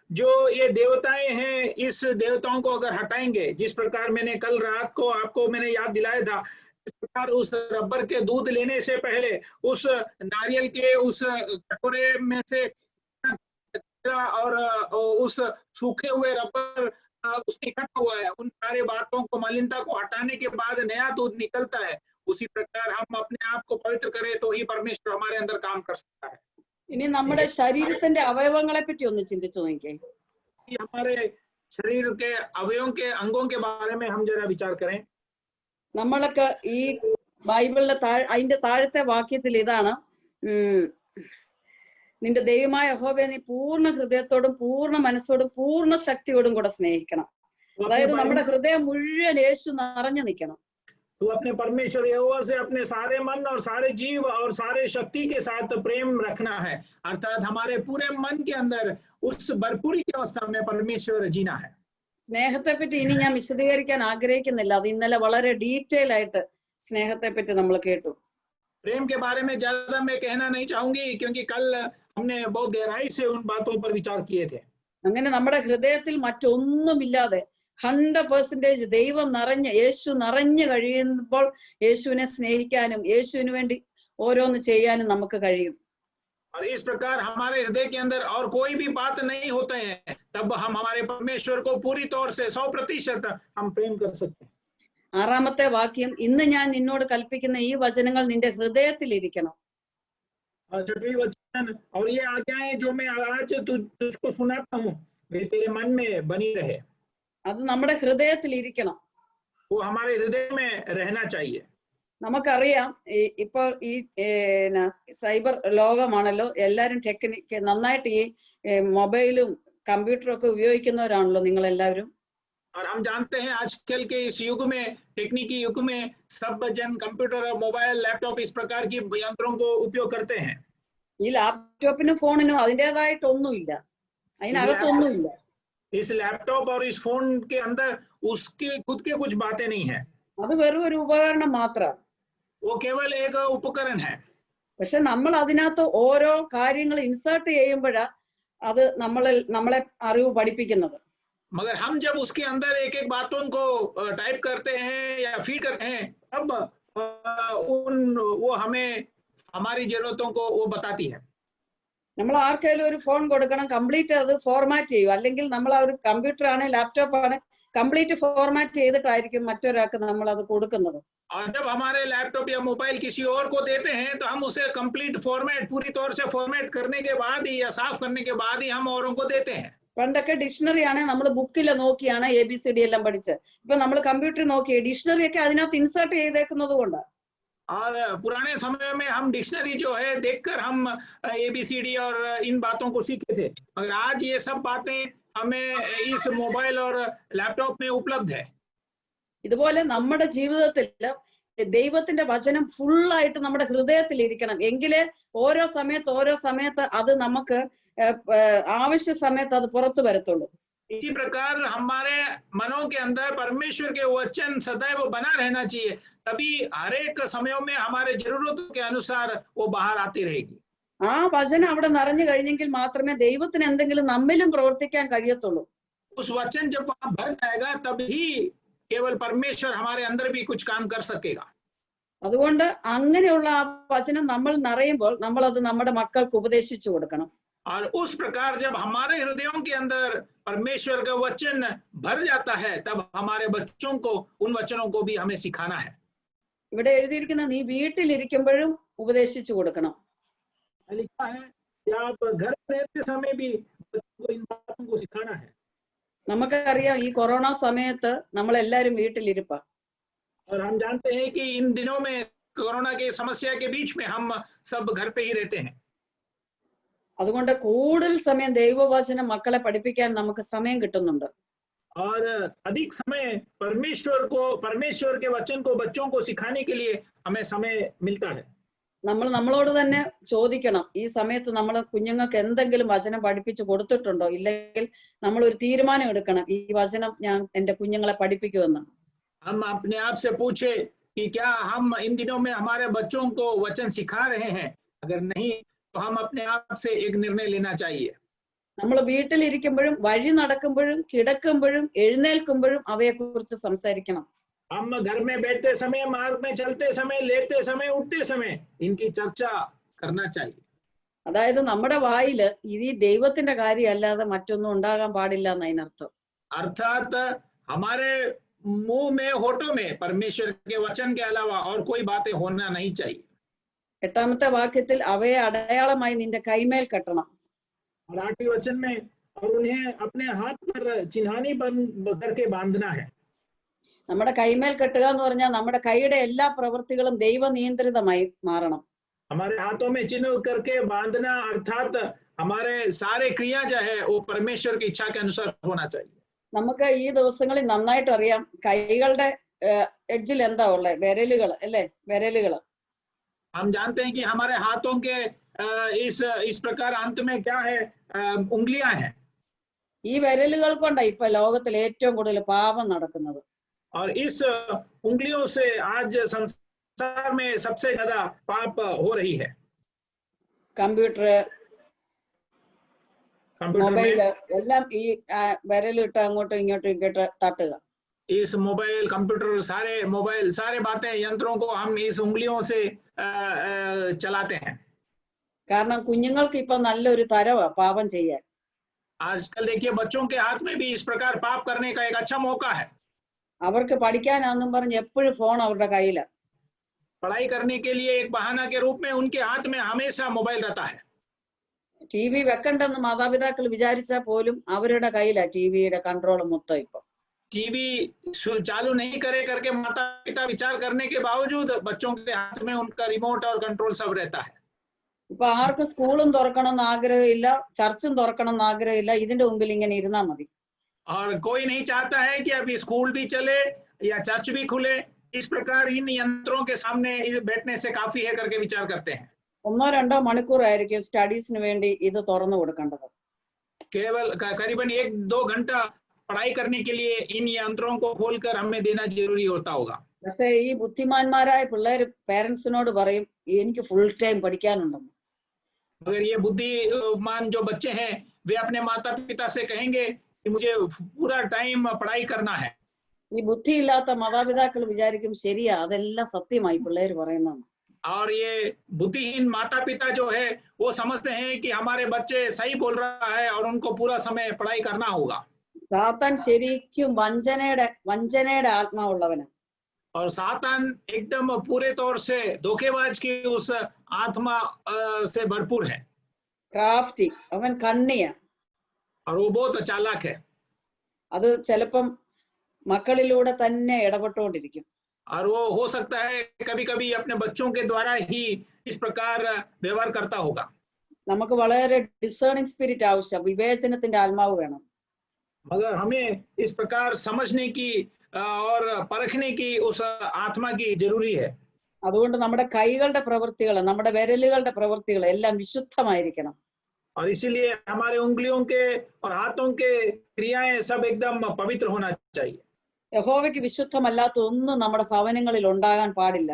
जो ये देवताएं हैं, इस देवताओं को अगर हटाएंगे, जिस प्रकार मैंने कल रात को आपको मैंने याद दिलाया था, इस प्रकार उस रबर के दूध लेने से पहले उस नारियल के उस कटोरे में से और उस सूखे हुए रबर उसमें इकट्ठा हुआ है, उन सारे बातों को, मलिनता को हटाने के बाद नया दूध निकलता है। उसी प्रकार हम अपने आप को पवित्र करें तो ही परमेश्वर हमारे अंदर काम कर सकता है। ഇനി നമ്മുടെ ശരീരത്തിന്റെ അവയവങ്ങളെ പറ്റി ഒന്ന് ചിന്തിച്ചു നോക്കിയേ. हमारे शरीर के अवयवों के अंगों के बारे में हम जरा विचार करें। നമ്മളൊക്കെ ഈ ബൈബിളിലെ അതിന്റെ താഴത്തെ വാക്യത്തിൽ ഇതാണ്, നിന്റെ ദൈവമായ യഹോവയെ നീ പൂർണ്ണ ഹൃദയത്തോടും പൂർണ്ണ മനസ്സോടും പൂർണ്ണ ശക്തിയോടും കൂടെ സ്നേഹിക്കണം. അതായത് നമ്മുടെ ഹൃദയം മുഴുവൻ യേശു നിറഞ്ഞു നിൽക്കണം. तू अपने परमेश्वर यहोवा से अपने सारे मन और सारे जीव और सारे शक्ति के साथ प्रेम रखना है, अर्थात हमारे पूरे मन के अंदर उस भरपूरी की अवस्था में परमेश्वर जीना है। സ്നേഹത്തെ പറ്റി ഇനി ഞാൻ വിശദീകരിക്കാൻ ആഗ്രഹിക്കുന്നില്ല, അത് ഇന്നലെ വളരെ ഡീറ്റെയിൽ ആയിട്ട് സ്നേഹത്തെ പറ്റി നമ്മൾ കേട്ടു. प्रेम के बारे में ज्यादा मैं कहना नहीं चाहूंगी, क्योंकि कल हमने बहुत गहराई से उन बातों पर विचार किए थे। അങ്ങനെ നമ്മുടെ ഹൃദയത്തിൽ മറ്റൊന്നുമില്ലാതെ 100% ദൈവം നിറഞ്ഞ്, യേശു നിറഞ്ഞു കഴിയുമ്പോൾ യേശുവിനെ സ്നേഹിക്കാനും യേശുവിന് വേണ്ടി ഓരോന്ന് ചെയ്യാനും നമുക്ക് കഴിയും. और इस प्रकार हमारे हृदय के अंदर और कोई भी बात नहीं होते हैं, तब हम हमारे परमेश्वर को पूरी तौर से 100% हम प्रेम कर सकते हैं. ആറാമത്തെ വാക്യം, ഇന്ന് ഞാൻ നിന്നോട് കൽപ്പിക്കുന്ന ഈ വചനങ്ങൾ നിന്റെ ഹൃദയത്തിൽ ഇരിക്കണം. और 6वीं वचन, और ये आज्ञाएं जो मैं आज तुझको सुनाता हूँ वे तेरे मन में बनी रहे. അത് നമ്മുടെ ഹൃദയത്തിൽ ഇരിക്കണം. वो हमारे हृदय में रहना चाहिए. നമുക്കറിയാം ഇപ്പോൾ ഈ സൈബർ ലോകമാണല്ലോ, എല്ലാരും നന്നായിട്ട് ഈ മൊബൈലും കമ്പ്യൂട്ടറും ഒക്കെ ഉപയോഗിക്കുന്നവരാണല്ലോ നിങ്ങൾ എല്ലാവരും. और हम जानते हैं आजकल के इस युग में, तकनीकी युग में सब जन कंप्यूटर, मोबाइल, लैपटॉप इस प्रकार की यंत्रों को उपयोग करते हैं. ഈ ലാപ്ടോപ്പിനും ഫോണിനും അതിൻ്റെതായിട്ടൊന്നുമില്ല, അതിനകത്തൊന്നുമില്ല. इस लैपटॉप और इस फोन के अंदर उसके खुद के कुछ बातें नहीं है. അത് വെറും ഒരു ഉപകരണം മാത്രം. वो केवल एक उपकरण है. പക്ഷെ നമ്മൾ അതിനകത്ത് ഓരോ കാര്യങ്ങൾ ഇൻസേർട്ട് ചെയ്യുമ്പോഴാ അത് നമ്മളെ അറിവ് പഠിപ്പിക്കുന്നത്. मगर हम जब उसके अंदर एक एक बातों को टाइप करते हैं या फीड करते हैं, तब वो हमें हमारी जरूरतों को वो बताती है. നമ്മൾ ആർക്കെങ്കിലും ഒരു ഫോൺ കൊടുക്കണം, കംപ്ലീറ്റ് അത് ഫോർമാറ്റ് ചെയ്യും. അല്ലെങ്കിൽ നമ്മൾ ആ ഒരു കമ്പ്യൂട്ടർ ആണ്, ലാപ്ടോപ്പ് ആണ്, കംപ്ലീറ്റ് ഫോർമാറ്റ് ചെയ്തിട്ടായിരിക്കും മറ്റൊരാൾക്ക് നമ്മൾ അത് കൊടുക്കുന്നത്. और जब हमारे लैपटॉप या मोबाइल किसी और को देते हैं तो हम उसे कंप्लीट फॉर्मेट, पूरी तौर से फॉर्मेट करने के बाद ही या साफ करने के बाद ही हम औरों को देते हैं. പണ്ടൊക്കെ ഡിക്ഷണറി ആണ്, നമ്മൾ ബുക്കിൽ നോക്കിയാണ് ABCD എല്ലാം പഠിച്ചത്. ഇപ്പൊ നമ്മൾ കമ്പ്യൂട്ടറിൽ നോക്കി ഡിക്ഷണറി ഒക്കെ അതിനകത്ത് ഇൻസേർട്ട് ചെയ്തേക്കുന്നത് കൊണ്ട്. और पुराने समय में हम डिक्शनरी जो है देखकर हम ABCD और इन बातों को सीखते थे, मगर आज ये सब बातें हमें इस मोबाइल और लैपटॉप में उपलब्ध है. ഇതുപോലെ നമ്മുടെ ജീവിതത്തിൽ ദൈവത്തിന്റെ വചനം ഫുള്ളായിട്ട് നമ്മുടെ ഹൃദയത്തിൽ ഇരിക്കണം. എങ്കിലേ ഓരോ സമയത്ത് അത് നമുക്ക് ആവശ്യ സമയത്ത് അത് പുറത്തു വരത്തുള്ളൂ. इसी प्रकार हमारे मनों के अंदर परमेश्वर के वचन सदैव बना रहना चाहिए, तभी हर एक समयों में हमारे जरूरतों के अनुसार वो बाहर आती रहेगी. ആ വചനം അവിടെ നിറഞ്ഞു കഴിഞ്ഞെങ്കിൽ മാത്രമേ ദൈവത്തിന് എന്തെങ്കിലും നമ്മിലും പ്രവർത്തിക്കാൻ കഴിയത്തുള്ളൂ. उस वचन जब वहां भर जाएगा तभी केवल परमेश्वर हमारे अंदर भी कुछ काम कर सकेगा. അതുകൊണ്ട് അങ്ങനെയുള്ള ആ വചനം നമ്മൾ നിറയുമ്പോൾ നമ്മൾ അത് നമ്മുടെ മക്കൾക്ക് ഉപദേശിച്ചു കൊടുക്കണം. और उस प्रकार जब हमारे हृदयों के अंदर परमेश्वर का वचन भर जाता है, तब हमारे बच्चों को उन वचनों को भी हमें सिखाना है. ഇവിടെ എഴുതിയിരിക്കുന്ന നീ വീട്ടിലിരിക്കുമ്പോഴും ഉപദേശിച്ചു കൊടുക്കണം. लिखा है कि आप घर में रहते समय भी बच्चों को इन बातों को सिखाना है. നമുക്കറിയാം ഈ കൊറോണ സമയത്ത് നമ്മൾ എല്ലാവരും വീട്ടിലിരിപ്പാ. और हम जानते हैं कि इन दिनों में कोरोना की समस्या के बीच में हम सब घर पे ही रहते हैं. അതുകൊണ്ട് കൂടുതൽ സമയം ദൈവവചനം മക്കളെ പഠിപ്പിക്കാൻ നമുക്ക് സമയം കിട്ടുന്നുണ്ട്. और अधिक समय परमेश्वर के वचन को बच्चों को सिखाने के लिए हमें समय मिलता है. നമ്മളോട് തന്നെ ചോദിക്കണം, ഈ സമയത്ത് നമ്മൾ കുഞ്ഞുങ്ങൾക്ക് എന്തെങ്കിലും വചനം പഠിപ്പിച്ചു കൊടുത്തിട്ടുണ്ടോ? ഇല്ലെങ്കിൽ നമ്മൾ ഒരു തീരുമാനം എടുക്കണം, ഈ വചനം ഞാൻ എന്റെ കുഞ്ഞുങ്ങളെ പഠിപ്പിക്കുമെന്ന്. हम अपने आप से पूछे कि क्या हम इन दिनों में हमारे बच्चों को वचन सिखा रहे हैं. अगर नहीं तो हम अपने आप से एक निर्णय लेना चाहिए. നമ്മൾ വീട്ടിലിരിക്കുമ്പോഴും വഴി നടക്കുമ്പോഴും കിടക്കുമ്പോഴും എഴുന്നേൽക്കുമ്പോഴും അവയെക്കുറിച്ച് സംസാരിക്കണം. हम घर में बैठते समय, मार्ग में चलते समय, लेते समय, उठते समय इनकी चर्चा करना चाहिए. അതായത് നമ്മുടെ വായില് ഈ ദൈവത്തിന്റെ കാര്യം അല്ലാതെ മറ്റൊന്നും ഉണ്ടാകാൻ പാടില്ല എന്നതിനർത്ഥം. अर्थात हमारे मुंह में, होठों में परमेश्वर के वचन के अलावा और कोई बातें होना नहीं चाहिए. 8ാമത്തെ വാക്യത്തിൽ അവയെ അടയാളമായി നിന്റെ കൈമേൽ കെട്ടണം. और 8वें वचन में, और उन्हें अपने हाथ पर चिन्हानी करके बांधना है. നമ്മുടെ കൈമേൽ കെട്ടുക എന്ന് പറഞ്ഞാൽ നമ്മുടെ കൈയുടെ എല്ലാ പ്രവൃത്തികളും ദൈവ നിയന്ത്രിതമായി മാറണം. हमारे हाथों में चिन्ह करके बांधना अर्थात हमारे सारे क्रिया जो है वो परमेश्वर की इच्छा के अनुसार होना चाहिए. നമുക്ക് ഈ ദിവസങ്ങളിൽ നന്നായിട്ട് അറിയാം കൈകളുടെ എഡ്ജിൽ എന്താ ഉള്ളത്, വിരലുകൾ അല്ലേ, വിരലുകൾ. हम जानते हैं कि हमारे हाथों के इस प्रकार अंत में क्या है, उंगलियां हैं. ഈ വിരലുകൾ കൊണ്ടാ ഇപ്പൊ ലോകത്തിൽ ഏറ്റവും കൂടുതൽ പാപം നടക്കുന്നത്. और इस उंगलियों से आज संसार में सबसे ज्यादा पाप हो रही है. കമ്പ്യൂട്ടർ, മൊബൈൽ എല്ലാം ഈ വിരലിട്ട് അങ്ങോട്ടും ഇങ്ങോട്ടും തട്ടുക. इस मोबाइल, कंप्यूटर, सारे बातें, यंत्रों को हम इस उंगलियों से चलाते हैं. കാരണം കുഞ്ഞുങ്ങൾക്ക് ഇപ്പൊ നല്ലൊരു തരവാ പാപം ചെയ്യാൻ. आजकल देखिए बच्चों के हाथ में भी इस प्रकार पाप करने का एक अच्छा मौका है. അവർക്ക് പഠിക്കാനാന്നും പറഞ്ഞ് എപ്പോഴും ഫോൺ അവരുടെ കയ്യിലാണ്. पढ़ाई करने के लिए एक बहाना के रूप में उनके हाथ में हमेशा मोबाइल रहता है. TV വെക്കണ്ടെന്ന് മാതാപിതാക്കൾ വിചാരിച്ചാൽ പോലും അവരുടെ കയ്യിലാണ് ടിവിയുടെ കൺട്രോൾ മൊത്തം ഇപ്പൊ. टीवी चालू नहीं करे करके माता पिता विचार करने के बावजूद बच्चों के हाथ में उनका रिमोट और कंट्रोल सब रहता है. ഇപ്പൊ ആർക്കും സ്കൂളും തുറക്കണമെന്ന് ആഗ്രഹമില്ല, ചർച്ചും തുറക്കണമെന്ന് ആഗ്രഹമില്ല, ഇതിന്റെ മുമ്പിൽ ഇങ്ങനെ ഇരുന്നാ മതി. और कोई नहीं चाहता है कि अभी स्कूल भी चले या चर्च भी खुले. इस प्रकार इन यंत्रों के सामने बैठने से काफी है करके विचार करते हैं. 1-2 മണിക്കൂറായിരിക്കും സ്റ്റഡീസിന് വേണ്ടി ഇത് തുറന്നു കൊടുക്കേണ്ടത്. केवल करीबन 1-2 घंटा पढ़ाई करने के लिए इन यंत्रों को खोलकर हमें देना जरूरी होता होगा. പക്ഷേ ഈ ബുദ്ധിമാന്മാരായ പിള്ളേർ പേരൻസിനോട് പറയും എനിക്ക് ഫുൾ ടൈം പഠിക്കാനുണ്ടെന്ന്. मगर ये बुद्धिमान जो बच्चे हैं वे अपने माता पिता से कहेंगे कि मुझे पूरा टाइम पढ़ाई करना है. ഈ ബുദ്ധിയില്ലാത്ത മാതാപിതാക്കൾ വിചാരിക്കും ശരിയാ അതെല്ലാം സത്യമായി പിള്ളേർ പറയുന്നതാണ്. और ये बुद्धिहीन माता पिता जो है वो समझते हैं कि हमारे बच्चे सही बोल रहा है और उनको पूरा समय पढ़ाई करना होगा. സാത്താൻ ശരിക്കും വഞ്ചനയുടെ ആത്മാവുള്ളവനാണ്. और सातान एकदम पूरे तौर से धोखेबाज की उस आत्मा से भरपूर है. ക്രാഫ്റ്റി, അവൻ കണ്ണിയാ. और वो बहुत चालाक है. അത് ചിലപ്പം മക്കളിലൂടെ തന്നെ ഇടപെട്ടുകൊണ്ടിരിക്കും. और वो हो सकता है कभी कभी अपने बच्चों के द्वारा ही इस प्रकार व्यवहार करता होगा. നമുക്ക് വളരെ ഡിസേണിംഗ് സ്പിരിറ്റ് ആവശ്യം, വിവേചനത്തിന്റെ ആത്മാവ് വേണം. मगर हमें इस प्रकार समझने की और परखने की उस आत्मा की जरूरी है. അതുകൊണ്ട് നമ്മുടെ കൈകളുടെ പ്രവൃത്തികൾ, നമ്മുടെ വിരലുകളുടെ പ്രവൃത്തികൾ എല്ലാം വിശുദ്ധമായിരിക്കണം. और इसीलिए हमारे उंगलियों के और हाथों के क्रियाएं सब एकदम पवित्र होना चाहिए. യഹോവയ്ക്ക് വിശുദ്ധമല്ലാത്ത ഒന്നും നമ്മുടെ ഭവനങ്ങളിൽ ഉണ്ടാകാൻ പാടില്ല.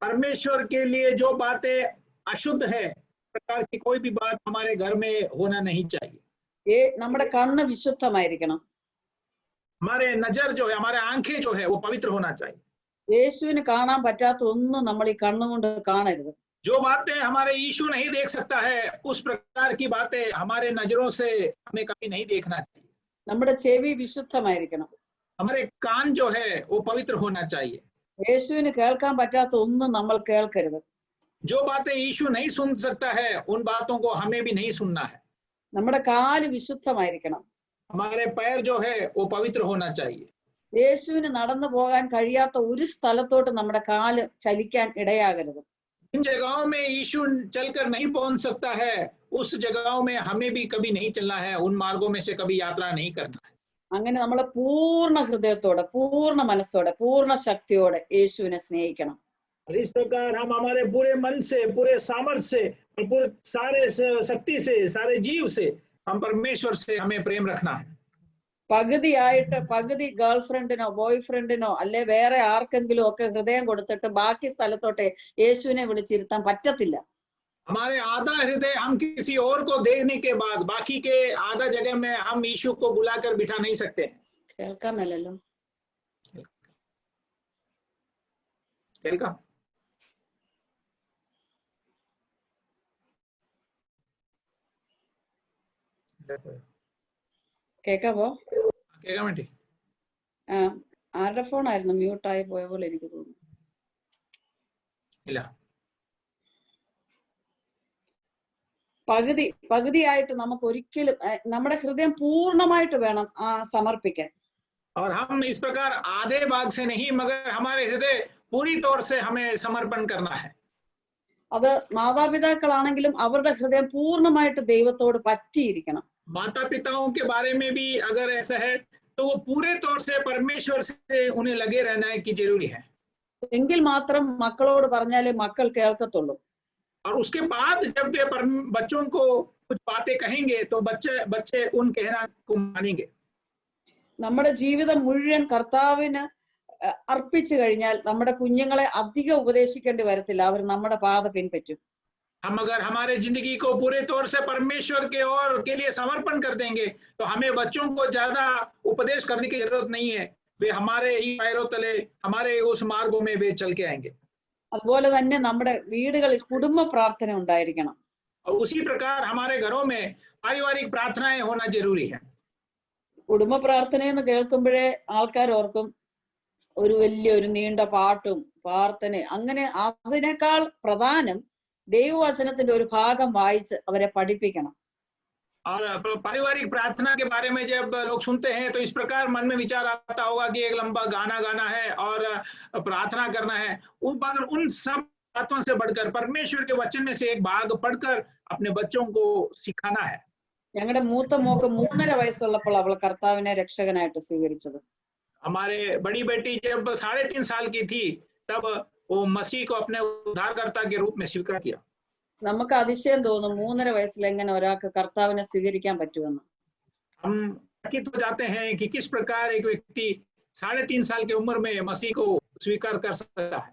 परमेश्वर के लिए जो बातें अशुद्ध है प्रकार की कोई भी बात हमारे घर में होना नहीं चाहिए. നമ്മുടെ കണ്ണ് വിശുദ്ധമായിരിക്കണം. हमारे नजर जो है, हमारे आंखें जो है वो पवित्र होना चाहिए. യേശുവിന് കാണാൻ പറ്റാത്ത ഒന്നും നമ്മൾ ഈ കണ്ണുകൊണ്ട് കാണരുത്. जो बातें हमारे यीशु नहीं देख सकता है उस प्रकार की बातें हमारे नजरों से हमें कभी नहीं देखना चाहिए. നമ്മുടെ ചെവി വിശുദ്ധമായിരിക്കണം. हमारे कान जो है वो पवित्र होना चाहिए. യേശുവിന് കേൾക്കാൻ പറ്റാത്ത ഒന്നും നമ്മൾ കേൾക്കരുത്. जो बातें यीशु नहीं सुन सकता है उन बातों को हमें भी नहीं सुनना है. നമ്മുടെ കാല് വിശുദ്ധമായിരിക്കണം. हमारे पैर जो है वो पवित्र होना चाहिए. യേശുവിന് നടന്നു പോകാൻ കഴിയാത്ത ഒരു സ്ഥലത്തോട്ട് നമ്മുടെ കാല് ചലിക്കാൻ ഇടയാകരുത്. इन जगहों में यीशु चलकर नहीं पहुंच सकता है, उस जगहों में हमें भी कभी नहीं चलना है, उन मार्गों में से कभी यात्रा नहीं करना है. അങ്ങനെ നമ്മൾ പൂർണ്ണ ഹൃദയത്തോടെ, പൂർണ്ണ മനസ്സോടെ, പൂർണ്ണ ശക്തിയോടെ യേശുവിനെ സ്നേഹിക്കണം. और इस प्रकार हम हमारे पूरे मन से, पूरे सामर्थ्य से और पूरे सारे शक्ति से, सारे जीव से हम परमेश्वर से हमें प्रेम रखना है. പകുതി ഗേൾ ഫ്രണ്ടിനോ ബോയ് ഫ്രണ്ടിനോ അല്ലെ വേറെ ആർക്കെങ്കിലും ഒക്കെ ഹൃദയം കൊടുത്തിട്ട് ബാക്കി സ്ഥലത്തോട്ട് യേശുവിനെ വിളിച്ചിരുത്താൻ പറ്റത്തില്ല. हमारे आधा हृदय हम किसी और को देखने के बाद बाकी के आधा जगह में हम यीशु को बुलाकर बिठा नहीं सकते. കേൾക്കാമല്ലോ. കേക്കാവോ? കേൾക്കാൻ വേണ്ടി ആരുടെ ഫോണായിരുന്നു മ്യൂട്ടായി പോയ പോലെ എനിക്ക് തോന്നുന്നു. ഇല്ല, പകുതിയായിട്ട് നമുക്ക് ഒരിക്കലും നമ്മുടെ ഹൃദയം പൂർണ്ണമായിട്ട് വേണം സമർപ്പിക്കാൻ. और हम इस प्रकार आधे भाग से नहीं मगर हमारे हृदय पूरी तौर से हमें समर्पण करना है. അത് മാതാപിതാക്കളാണെങ്കിലും അവരുടെ ഹൃദയം പൂർണ്ണമായിട്ട് ദൈവത്തോട് പറ്റിയിരിക്കണം. माता पिताओं के बारे में भी अगर ऐसा है तो वो पूरे तौर से परमेश्वर से उन्हें लगे रहना की जरूरी है. എങ്കിൽ മാത്രം മക്കളോട് പറഞ്ഞാലേ മക്കൾ കേൾക്കത്തുള്ളൂ. और उसके बाद जब वे बच्चों को कुछ बातें कहेंगे तो बच्चे उन कहना को मानेंगे. നമ്മുടെ ജീവിതം മുഴുവൻ കർത്താവിന് അർപ്പിച്ചു കഴിഞ്ഞാൽ നമ്മുടെ കുഞ്ഞുങ്ങളെ അധികം ഉപദേശിക്കേണ്ടി വരത്തില്ല, അവർ നമ്മുടെ പാത പിൻപറ്റും. हम अगर हमारे जिंदगी को पूरे तौर से परमेश्वर के और के लिए समर्पण कर देंगे तो हमें बच्चों को ज्यादा उपदेश करने की जरूरत नहीं है. वे हमारे ही पैरों तले, हमारे उस मार्गों में वे चल के आएंगे. അതുപോലെ തന്നെ നമ്മുടെ വീടുകളിൽ കുടുംബ പ്രാർത്ഥന ഉണ്ടായിരിക്കണം. और उसी प्रकार हमारे घरों में पारिवारिक प्रार्थनाएं होना जरूरी है. കുടുംബ പ്രാർത്ഥന എന്ന് കേൾക്കുമ്പോഴേ ആൾക്കാർ ഓർക്കും ഒരു വലിയൊരു നീണ്ട പാട്ടും പ്രാർത്ഥന അങ്ങനെ അതിനേക്കാൾ പ്രധാനം ദൈവവചനത്തിന്റെ ഒരു ഭാഗം വായിച്ച് അവരെ പഠിപ്പിക്കണം. और पारिवारिक प्रार्थना के बारे में जब लोग सुनते हैं तो इस प्रकार मन में विचार आता होगा कि एक लंबा गाना गाना है और प्रार्थना करना है। उन सब बातों से बढ़कर परमेश्वर के वचन में से एक भाग पढ़कर अपने बच्चों को सिखाना है। ഞങ്ങളുടെ മൂത്ത മോക്ക് 3.5 വയസ്സുള്ളപ്പോൾ അവൾ കർത്താവിനെ രക്ഷകനായിട്ട് സ്വീകരിച്ചത്. हमारे बड़ी बेटी जब 3.5 साल की थी तब वो मसीह को अपने उद्धारकर्ता के रूप में स्वीकार किया। നമുക്ക് അതിശയം തോന്നും 3.5 വയസ്സിൽ എങ്ങനെ ഒരാൾക്ക് കർത്താവിനെ സ്വീകരിക്കാൻ പറ്റുമെന്ന്. हम चकित हो जाते हैं कि किस प्रकार एक व्यक्ति 3.5 साल की उम्र में मसीह को स्वीकार कर सकता है।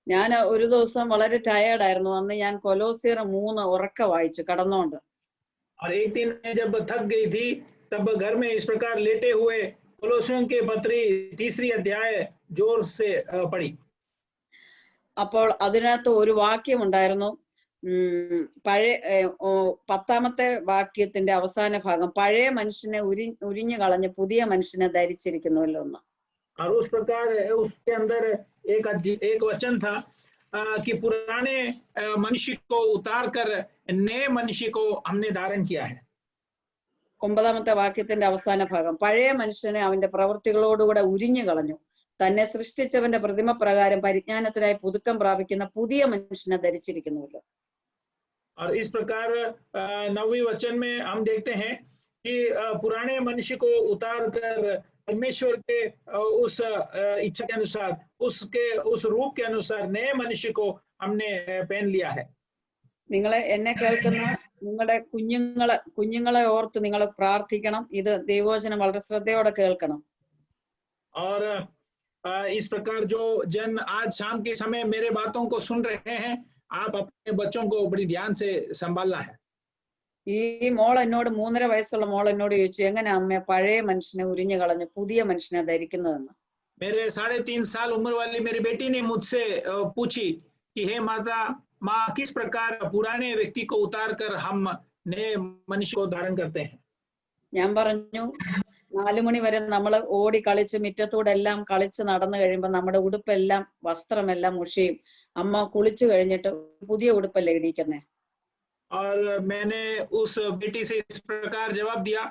ഞാൻ ഒരു ദിവസം വളരെ ടയേർഡ് ആയിരുന്നു. അന്ന് ഞാൻ കൊലോസ്യർ 3 ഉറക്കെ വായിച്ചു കടന്നുകൊണ്ട്. और एक दिन जब थक गई थी तब घर में इस प्रकार लेटे हुए कोलोसियों के पत्री 3 अध्याय जोर से पढ़ी। അപ്പോൾ അതിനകത്ത് ഒരു വാക്യം ഉണ്ടായിരുന്നു. പഴയ 10ാമത്തെ വാക്യത്തിന്റെ അവസാന ഭാഗം, പഴയ മനുഷ്യനെ ഉരിഞ്ഞു കളഞ്ഞ് പുതിയ മനുഷ്യനെ ധരിച്ചിരിക്കുന്നുവല്ലോ എന്ന്. और उस प्रकार उसके अंदर एक वचन था कि पुराने मनुष्य को उतार कर नए मनुष्य को हमने धारण किया है। 9ാമത്തെ വാക്യത്തിന്റെ അവസാന ഭാഗം, പഴയ മനുഷ്യനെ അവന്റെ പ്രവൃത്തികളോടുകൂടെ ഉരിഞ്ഞു കളഞ്ഞു, തന്നെ സൃഷ്ടിച്ചവന്റെ പ്രതിമ പ്രകാരം പരിജ്ഞാനത്തിനായി പുതുക്കം പ്രാപിക്കുന്ന പുതിയ മനുഷ്യനെ ധരിച്ചിരിക്കുന്നുവല്ലോ. और इस प्रकार 9वें वचन में हम देखते हैं कि पुराने मनुष्य को उतार कर परमेश्वर के उस इच्छा के अनुसार उस रूप के अनुसार नए मनुष्य को हमने पहन लिया है। നിങ്ങളെ എന്നെ കേൾക്കുന്ന നിങ്ങളുടെ കുഞ്ഞുങ്ങളെ ഓർത്ത് നിങ്ങൾ പ്രാർത്ഥിക്കണം. ഇത് ദൈവവചനം വളരെ ശ്രദ്ധയോടെ കേൾക്കണം. और इस प्रकार जो जन आज शाम के समय मेरे बातों को सुन रहे हैं, आप अपने बच्चों को बड़ी ध्यान से संभालना है। ഈ മോൾ എന്നോട് 3.5 വയസ്സുള്ള മോൾ എന്നോട് ചോദിച്ചു, എങ്ങനെ അമ്മ പഴയ മനുഷ്യനെ ഉരിഞ്ഞു കളഞ്ഞ് പുതിയ മനുഷ്യനെ ധരിക്കുന്നതെന്ന്. मेरे 3.5 साल उम्र वाली मेरी बेटी ने मुझसे पूछी कि हे माता, माँ किस प्रकार पुराने व्यक्ति को उतार कर हम नए मनुष्य को धारण करते हैं। ഞാൻ പറഞ്ഞു, 4 മണി വരെ നമ്മൾ ഓടി കളിച്ച് മുറ്റത്തൂടെ എല്ലാം കളിച്ച് നടന്നു കഴിയുമ്പോൾ നമ്മുടെ ഉടുപ്പെല്ലാം വസ്ത്രമെല്ലാം മുഷിയും. അമ്മ കുളിച്ചു കഴിഞ്ഞിട്ട് പുതിയ ഉടുപ്പല്ലേ ഇടിക്കുന്നേ. और मैंने उस बेटी से इस प्रकार जवाब दिया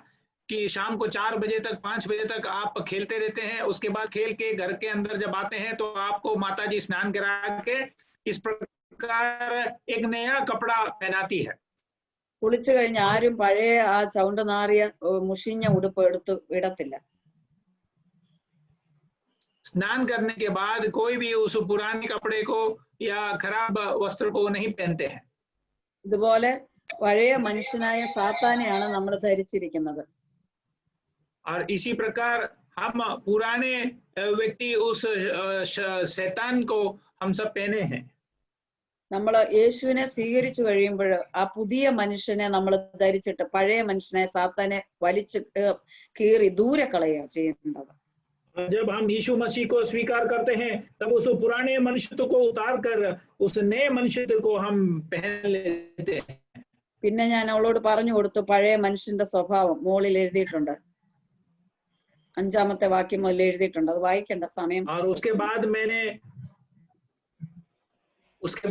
कि शाम को 4 बजे तक 5 बजे तक आप खेलते रहते हैं, उसके बाद खेल के घर के अंदर जब आते हैं तो आपको माताजी स्नान करा के इस प्रकार एक नया कपड़ा पहनाती है। കുളിച്ചു കഴിഞ്ഞ് ആരും പഴയ ആ ചൗണ്ട് നാറിയ മുഷിഞ്ഞ ഉടുപ്പ് എടുത്ത് ഇടത്തില്ല. स्नान करने के बाद कोई भी उस पुराने कपड़े को या खराब वस्त्र को नहीं पहनते हैं। ഇതുപോലെ പഴയ മനുഷ്യനായ സാത്താനെയാണ് നമ്മൾ ധരിച്ചിരിക്കുന്നത്. और इसी प्रकार हम पुराने व्यक्ति उस शैतान को हम सब पहने हैं। നമ്മൾ യേശുവിനെ സ്വീകരിച്ചു കഴിയുമ്പോൾ ആ പുതിയ മനുഷ്യനെ നമ്മൾ ധരിച്ചിട്ട് പഴയ മനുഷ്യനെ സാത്താനെ വലിച്ചു കീറി ദൂരെ കളയുക ചെയ്യേണ്ടത്. जब हम यीशु मसीह को स्वीकार करते हैं तब उस पुराने मनुष्य को उतार कर उस नए मनुष्य को हम पहन लेते हैं। പിന്നെ ഞാൻ അവളോട് പറഞ്ഞു കൊടുത്തു, പഴയ മനുഷ്യന്റെ സ്വഭാവം മോളിൽ എഴുതിയിട്ടുണ്ട്, 5ാമത്തെ വാക്യം മുതൽ എഴുതിയിട്ടുണ്ട്, അത് വായിക്കേണ്ട സമയം. और उसके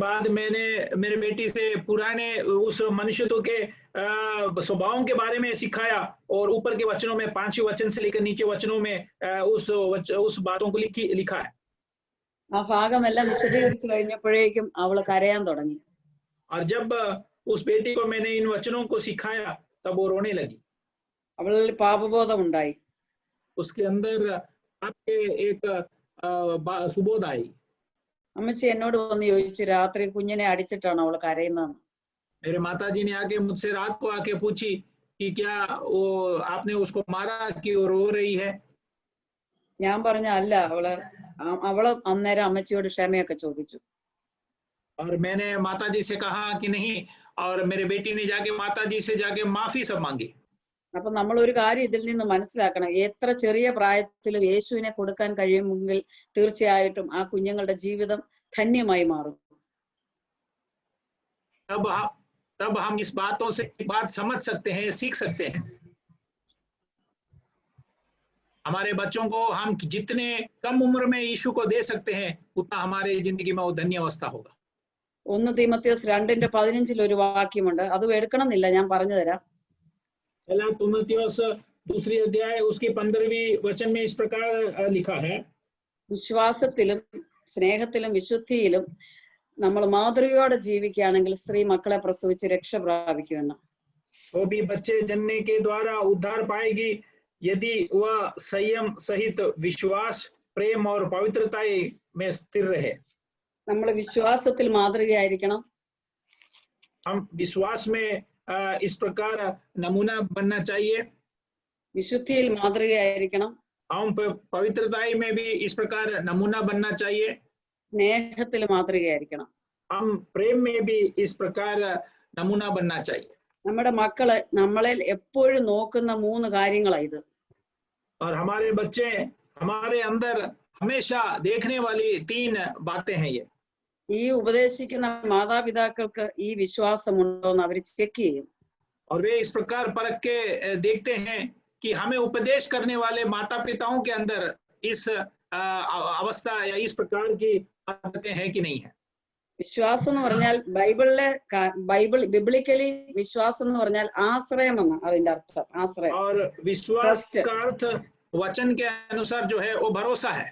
बाद मैंने मेरे बेटी से पुराने उस मनुष्यत्व के स्वभावों के बारे में सिखाया और ऊपर के वचनों में 5 वचन से लेकर नीचे वचनों में उस बातों को लिखा है। ആ ഭാഗമെല്ലാം വിശദീകരിച്ചു കഴിഞ്ഞപ്പോഴേക്കും അവള് കരയാൻ തുടങ്ങി. और जब उस बेटी को मैंने इन वचनों को सिखाया तब वो रोने लगी। അവളിൽ പാപബോധം ഉണ്ടായി. उसके अंदर आपके एक सुबोध आई। അമ്മച്ചി എന്നോട് വന്ന് ചോദിച്ചു, രാത്രി കുഞ്ഞിനെ അടിച്ചിട്ടാണ് അവള് കരയുന്നതെന്ന്. मेरे माताजी ने आके मुझसे रात को आके पूछी कि क्या वो आपने उसको मारा कि वो रो रही है। ഞാൻ പറഞ്ഞ അല്ല, അവള് അന്നേരം അമ്മച്ചിയോട് ക്ഷമയൊക്കെ ചോദിച്ചു. और मैंने माताजी से कहा कि नहीं, और मेरे बेटी ने जाके माताजी से जाके माफी सब मांगी। അപ്പൊ നമ്മൾ ഒരു കാര്യം ഇതിൽ നിന്ന് മനസ്സിലാക്കണം, എത്ര ചെറിയ പ്രായത്തിലും യേശുവിനെ കൊടുക്കാൻ കഴിയുമെങ്കിൽ തീർച്ചയായിട്ടും ആ കുഞ്ഞുങ്ങളുടെ ജീവിതം ധന്യമായി മാറും. तब हम इस बातों से एक बात समझ सकते हैं, सीख सकते हैं। हमारे बच्चों को हम जितने कम उम्र में यीशु को दे सकते हैं उतना हमारे जिंदगी में वो धन्य अवस्था होगा। 1 तीमोथियोस 2:15 ഒരു വാക്യമുണ്ട്, അതും എടുക്കണമെന്നില്ല, ഞാൻ പറഞ്ഞു തരാം. पहला तीमुथियुस 2 अध्याय उसकी 15वीं वचन में इस प्रकार लिखा है, വിശ്വാസത്തിലും സ്നേഹത്തിലും വിശുദ്ധിയിലും നമ്മൾ മാതൃകയോടെ ജീവിക്കുകയാണെങ്കിൽ സ്ത്രീ മക്കളെ പ്രസവിച്ച് രക്ഷ പ്രാപിക്കുമെന്ന്. वो भी बच्चे जन्ने के द्वारा उद्धार पाएगी यदि वह संयम सहित विश्वास प्रेम और पवित्रता में स्थिर रहे। നമ്മൾ വിശ്വാസത്തിൽ മാതൃകയായിരിക്കണം. हम विश्वास में इस प्रकार नमूना बनना चाहिए। വിശുദ്ധിയിൽ മാതൃകയായിരിക്കണം. हम पवित्रता में भी इस प्रकार नमूना बनना चाहिए। സ്നേഹത്തിൽ മാതൃകയായിരിക്കണം. हम प्रेम में भी इस प्रकार नमूना बनना चाहिए। നമ്മുടെ മക്കള് നമ്മളിൽ എപ്പോഴും നോക്കുന്ന 3 കാര്യങ്ങളാണ് ഇത്. और हमारे बच्चे हमारे अंदर हमेशा देखने वाली 3 बातें हैं ये। ഈ ഉപദേശിക്കുന്ന മാതാപിതാക്കൾക്ക് ഈ വിശ്വാസമുണ്ടോ എന്ന് അവർ ചെക്ക് ചെയ്യും. और वे इस प्रकार परख के देखते हैं कि हमें उपदेश करने वाले माता पिताओं के अंदर इस अवस्था या इस प्रकार की आदतें हैं कि नहीं है। വിശ്വാസം എന്ന് പറഞ്ഞാൽ ബിബ്ലിക്കലി വിശ്വാസം എന്ന് പറഞ്ഞാൽ ആശ്രയം എന്നാണ് അതിന്റെ അർത്ഥം. ആശ്രയം. और विश्वास का अर्थ वचन के अनुसार जो है वो भरोसा है।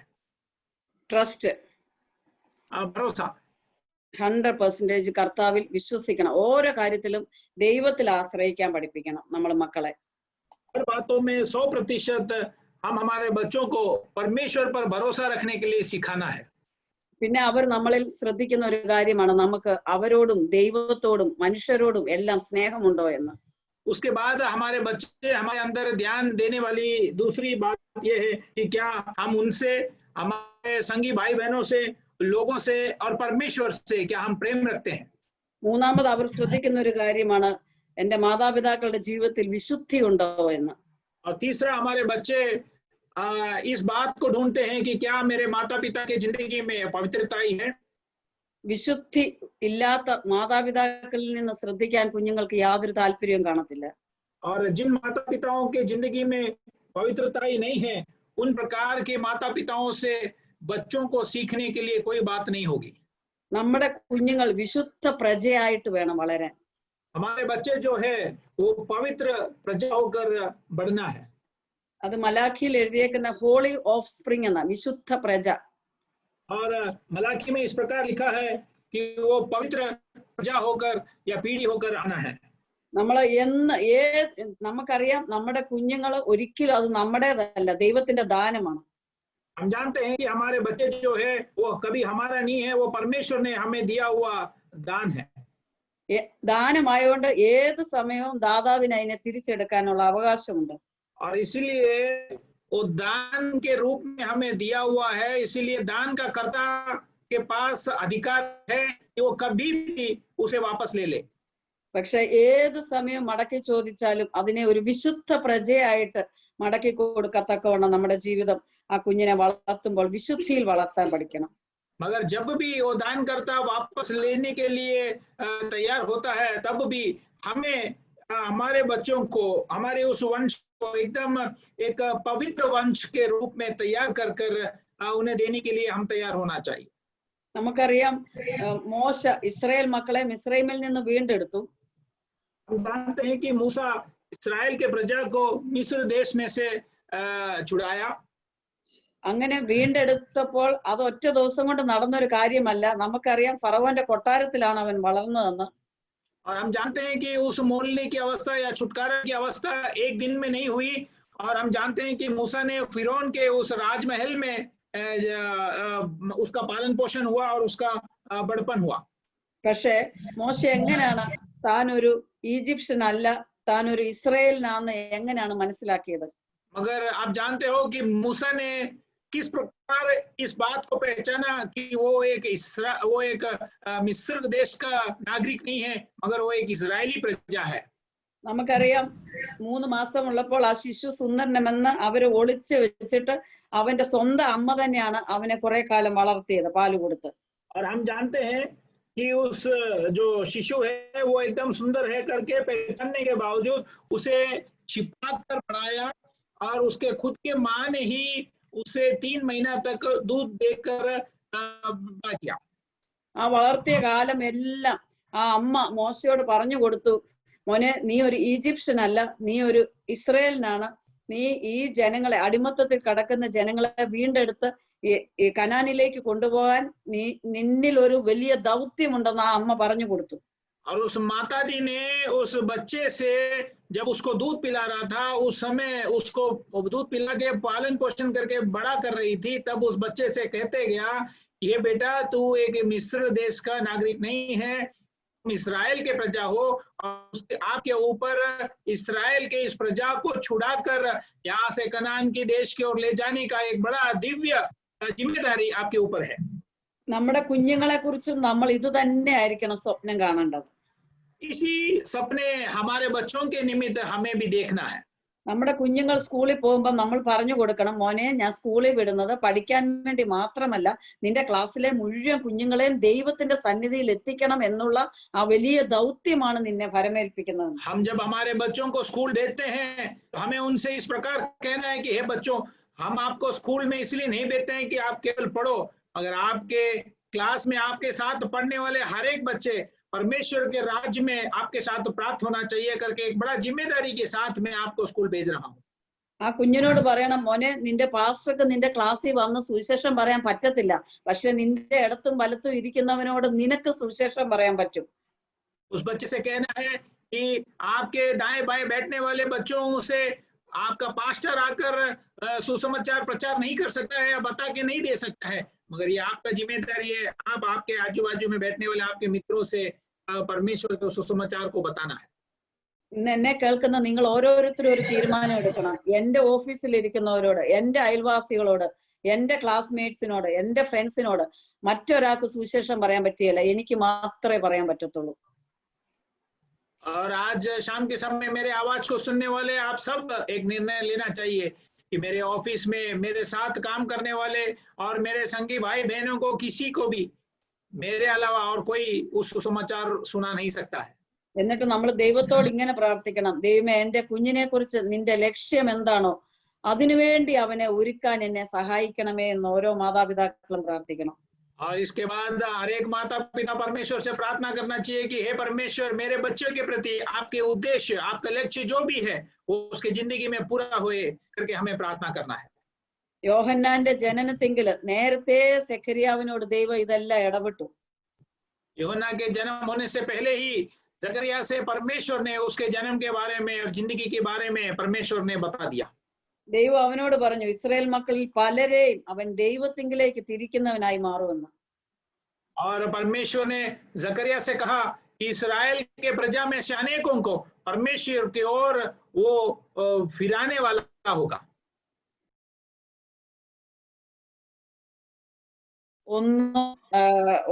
ട്രസ്റ്റ്. भरोसा 100% കർത്താവിൽ വിശ്വസിക്കണം. ഓരോ കാര്യത്തിലും ദൈവത്തിൽ ആശ്രയിക്കാൻ പഠിപ്പിക്കണം നമ്മൾ മക്കളെ. हर बातों में 100% हम हमारे बच्चों को परमेश्वर पर भरोसा रखने के लिए सिखाना है। പിന്നെ അവർ നമ്മളിൽ ശ്രദ്ധിക്കുന്ന ഒരു കാര്യമാണ് നമുക്ക് അവരോടും ദൈവത്തോടും മനുഷ്യരോടും എല്ലാം സ്നേഹമുണ്ടോ എന്ന്. उसके बाद हमारे बच्चे हमारे अंदर ध्यान देने वाली दूसरी बात यह है कि क्या हम उनसे, हमारे संगी भाई बहनों से, लोगों से और परमेश्वर से क्या हम प्रेम रखते हैं। മൂന്നാമത് അവർ ശ്രദ്ധിക്കുന്ന ഒരു കാര്യമാണ് എന്റെ മാതാപിതാക്കളുടെ ജീവിതത്തിൽ വിശുദ്ധി ഉണ്ടോ എന്ന്. और तीसरा हमारे बच्चे इस बात को ढूंढते हैं कि क्या मेरे माता पिता की जिंदगी में पवित्रता ही है। വിശുദ്ധി ഇല്ലാത്ത മാതാപിതാക്കളിൽ നിന്ന് ശ്രദ്ധിക്കാൻ കുഞ്ഞുങ്ങൾക്ക് യാതൊരു താല്പര്യവും കാണത്തില്ല. और जिन माता पिताओं के जिंदगी में पवित्रता ही नहीं है उन प्रकार के माता पिताओं से बच्चों को सीखने के लिए कोई बात नहीं होगी। നമ്മുടെ കുഞ്ഞുങ്ങൾ വിശുദ്ധ പ്രജയായിട്ട് വേണം വളരാൻ. हमारे बच्चे जो है वो पवित्र प्रजा होकर बढ़ना है। അത് മലാഖിയിൽ എഴുതിയേക്കുന്ന ഹോളി ഓഫ് സ്പ്രിംഗ് എന്ന വിശുദ്ധ പ്രജ. और मलाकी में इस प्रकार लिखा है कि वो पवित्र प्रजा होकर या पीढ़ी होकर आना है। നമ്മൾ നമുക്കറിയാം നമ്മുടെ കുഞ്ഞുങ്ങൾ ഒരിക്കലും അത് നമ്മുടേതല്ല, ദൈവത്തിന്റെ ദാനമാണ്. हम जानते हैं कि हमारे बच्चे जो है वो कभी हमारा नहीं है, वो परमेश्वर ने हमें दिया हुआ दान है। ദാനമായതുകൊണ്ട് ഏത് സമയവും ദാതാവിന് അതിനെ തിരിച്ചെടുക്കാനുള്ള അവകാശമുണ്ട്. और इसीलिए वो दान के रूप में हमें दिया हुआ है, इसीलिए दान का कर्ता के पास अधिकार है कि वो कभी भी उसे वापस ले ले। പക്ഷെ ഏത് സമയം മടക്കി ചോദിച്ചാലും അതിനെ ഒരു വിശുദ്ധ പ്രജയായിട്ട് മടക്കി കൊടുക്കത്തക്കവണ്ണം നമ്മുടെ ജീവിതം ആ കുഞ്ഞിനെ വളർത്തുമ്പോൾ വിശുദ്ധിയിൽ വളർത്താൻ പഠിക്കണം. मगर जब भी वो दान करता वापस लेने के लिए तैयार होता है तब भी हमें हमारे बच्चों को, हमारे उस वंश को एकदम एक पवित्र वंश के रूप में तैयार कर कर उन्हें देने के लिए हम तैयार होना चाहिए। നമുക്കറിയാം മോശ ഇസ്രായേൽ മക്കളെ മിസ്രൈമിൽ നിന്ന് വീണ്ടെടുത്തു. हम जानते हैं कि मूसा इस्राएल के प्रजा को मिस्र देश में से छुड़ाया। അങ്ങനെ വീണ്ടെടുത്തപ്പോൾ അത് ഒറ്റ ദിവസം കൊണ്ട് നടന്നൊരു കാര്യമല്ല. നമുക്കറിയാം ഫറവോന്റെ കൊട്ടാരത്തിലാണ് അവൻ വളർന്നതെന്ന്. और हम जानते हैं कि उस मोलने की अवस्था या छुटकारा की अवस्था एक दिन में नहीं हुई। और हम जानते हैं कि मूसा ने फिरौन के उस राजमहल में उसका पालन पोषण हुआ और उसका बड़पन हुआ। പക്ഷേ മോശ എങ്ങനെയാണ് താൻ ഒരു ഈജിപ്ഷ്യൻ അല്ല, താൻ ഒരു ഇസ്രായേലിനാന്ന് എങ്ങനെയാണ് മനസ്സിലാക്കിയത്? मगर आप जानते हो कि मूसा ने किस प्रकार इस बात को पहचाना कि वो एक मिस्र देश का नागरिक नहीं है मगर वो एक इस्राएली प्रजा है। നമുക്കറിയാം 3 മാസമുള്ളപ്പോൾ ആ ശിശു സുന്ദരനെന്ന് അവര് ഒളിച്ചു വെച്ചിട്ട് അവന്റെ സ്വന്തം അമ്മ തന്നെയാണ് അവനെ കുറെ കാലം വളർത്തിയത്, പാല് കൊടുത്ത്. और हम जानते हैं कि उस जो शिशु है वो एकदम सुंदर है करके पहचानने के बावजूद उसे छिपा कर पढ़ाया और उसके खुद के माँ ने ही उसे 3 महीना तक दूध देकर बड़ा किया। ആ വളർത്തിയ കാലം എല്ലാം ആ അമ്മ മോശയോട് പറഞ്ഞു കൊടുത്തു, മോനെ നീ ഒരു ഈജിപ്ഷ്യൻ അല്ല, നീ ഒരു ഇസ്രയേലിനാണ്. നീ ഈ ജനങ്ങളെ, അടിമത്തത്തിൽ കിടക്കുന്ന ജനങ്ങളെ വീണ്ടെടുത്ത് ഈ കനാനിലേക്ക് കൊണ്ടുപോകാൻ നിന്നിൽ ഒരു വലിയ ദൗത്യമുണ്ടെന്ന് ആ അമ്മ പറഞ്ഞു കൊടുത്തു. और उस माता जी ने उस बच्चे से जब उसको दूध पिला रहा था, उस समय उसको दूध पिला के पालन पोषण करके बड़ा कर रही थी, तब उस बच्चे से कहते गया, ये बेटा तू एक मिस्र देश का नागरिक नहीं है, तुम इस्राएल के प्रजा हो, और आपके ऊपर इस्राएल के इस प्रजा को छुड़ाकर यहाँ से कनान के देश की ओर ले जाने का एक बड़ा दिव्य जिम्मेदारी आपके ऊपर है. നമ്മുടെ കുഞ്ഞുങ്ങളെ കുറിച്ചും നമ്മൾ ഇത് തന്നെ ആയിരിക്കണം സ്വപ്നം കാണേണ്ടത്. इसी सपने हमारे बच्चों के निमित्त हमें भी देखना है. നമ്മുടെ കുഞ്ഞുങ്ങൾ സ്കൂളിൽ പോകുമ്പോൾ നമ്മൾ പറഞ്ഞു കൊടുക്കണം, മോനെ ഞാൻ സ്കൂളിൽ വിടുന്നത് പഠിക്കാൻ വേണ്ടി മാത്രമല്ല, നിന്റെ ക്ലാസ്സിലെ മുഴുവൻ കുഞ്ഞുങ്ങളെയും ദൈവത്തിന്റെ സന്നിധിയിൽ എത്തിക്കണം എന്നുള്ള ആ വലിയ ദൗത്യമാണ് നിന്നെ ഫലമേൽപ്പിക്കുന്നത്. हम जब हमारे बच्चों को स्कूल देते हैं तो हमें उनसे इस प्रकार कहना है कि हे बच्चों, हम आपको स्कूल में इसलिए नहीं देते हैं कि आप केवल पढ़ो, अगर आपके क्लास में आपके साथ पढ़ने वाले हर एक बच्चे परमेश्वर के राज्य में आपके साथ प्राप्त होना चाहिए करके एक बड़ा जिम्मेदारी के साथ मैं आपको स्कूल भेज रहा हूँ. ആ കുഞ്ഞിനോട് പറയണം, മോനെ നിന്റെ പാസ്റ്റർക്ക് നിന്റെ ക്ലാസ്സിൽ വന്ന് സുവിശേഷം പറയാൻ പറ്റത്തില്ല, പക്ഷെ നിന്റെ ഇടത്തും വലത്തും ഇരിക്കുന്നവനോട് നിനക്ക് സുവിശേഷം പറയാൻ പറ്റും. उस बच्चे से कहना है कि आपके दाएं बाएं बैठने वाले बच्चों से आपका पास्टर आकर सुसमाचार प्रचार नहीं कर सकता है या बता के नहीं दे सकता है, मगर ये आपका जिम्मेदारी है, आप आपके आजू बाजू में बैठने वाले आपके मित्रों से परमेश्वर के सुसमाचार को बताना है. എന്നെ കേൾക്കുന്ന നിങ്ങൾ ഓരോരുത്തരും ഒരു തീരുമാനം എടുക്കണം. എന്റെ ഓഫീസിൽ ഇരിക്കുന്നവരോട്, എന്റെ അയൽവാസികളോട്, എന്റെ ക്ലാസ്മേറ്റ്സിനോട്, എന്റെ ഫ്രണ്ട്സിനോട് മറ്റൊരാൾക്ക് സുവിശേഷം പറയാൻ പറ്റിയല്ല, എനിക്ക് മാത്രമേ പറയാൻ പറ്റത്തുള്ളൂ. और आज शाम के समय मेरे आवाज को सुनने वाले आप सब एक निर्णय लेना चाहिए कि मेरे ऑफिस में मेरे साथ काम करने वाले और मेरे संगी भाई बहनों को किसी को भी मेरे अलावा और कोई उस सुसमाचार सुना नहीं सकता है. എന്നിട്ട് നമ്മൾ ദൈവത്തോട് ഇങ്ങനെ പ്രാർത്ഥിക്കണം, ദൈവമേ എന്റെ കുഞ്ഞിനെ കുറിച്ച് നിന്റെ ലക്ഷ്യം എന്താണോ അതിനുവേണ്ടി അവനെ ഒരുക്കാൻ എന്നെ സഹായിക്കണമേ എന്ന് ഓരോ മാതാപിതാക്കളും പ്രാർത്ഥിക്കണം. और इसके बाद हर एक माता पिता परमेश्वर से प्रार्थना करना चाहिए कि हे परमेश्वर, मेरे बच्चों के प्रति आपके उद्देश्य, आपका लक्ष्य जो भी है वो उसके जिंदगी में पूरा होए करके हमें प्रार्थना करना है. യോഹന്നാന്റെ ജനനത്തിങ്കില് നേരത്തെ സെഖരിയാവിനോട് ദൈവം ഇതെല്ലാം ഇടപെട്ടു. यूहन्ना के जन्म होने से पहले ही जकरिया से परमेश्वर ने उसके जन्म के बारे में और जिंदगी के बारे में परमेश्वर ने बता दिया. ദൈവം അവനോട് പറഞ്ഞു, ഇസ്രായേൽ മക്കളിൽ പലരെയും അവൻ ദൈവത്തിങ്കിലേക്ക് തിരിക്കുന്നവനായി മാറുമെന്ന്. और परमेश्वर ने जकरिया से कहा कि इस्राएल के प्रजा में से अनेकों को परमेश्वर की ओर वो फिराने वाला होगा.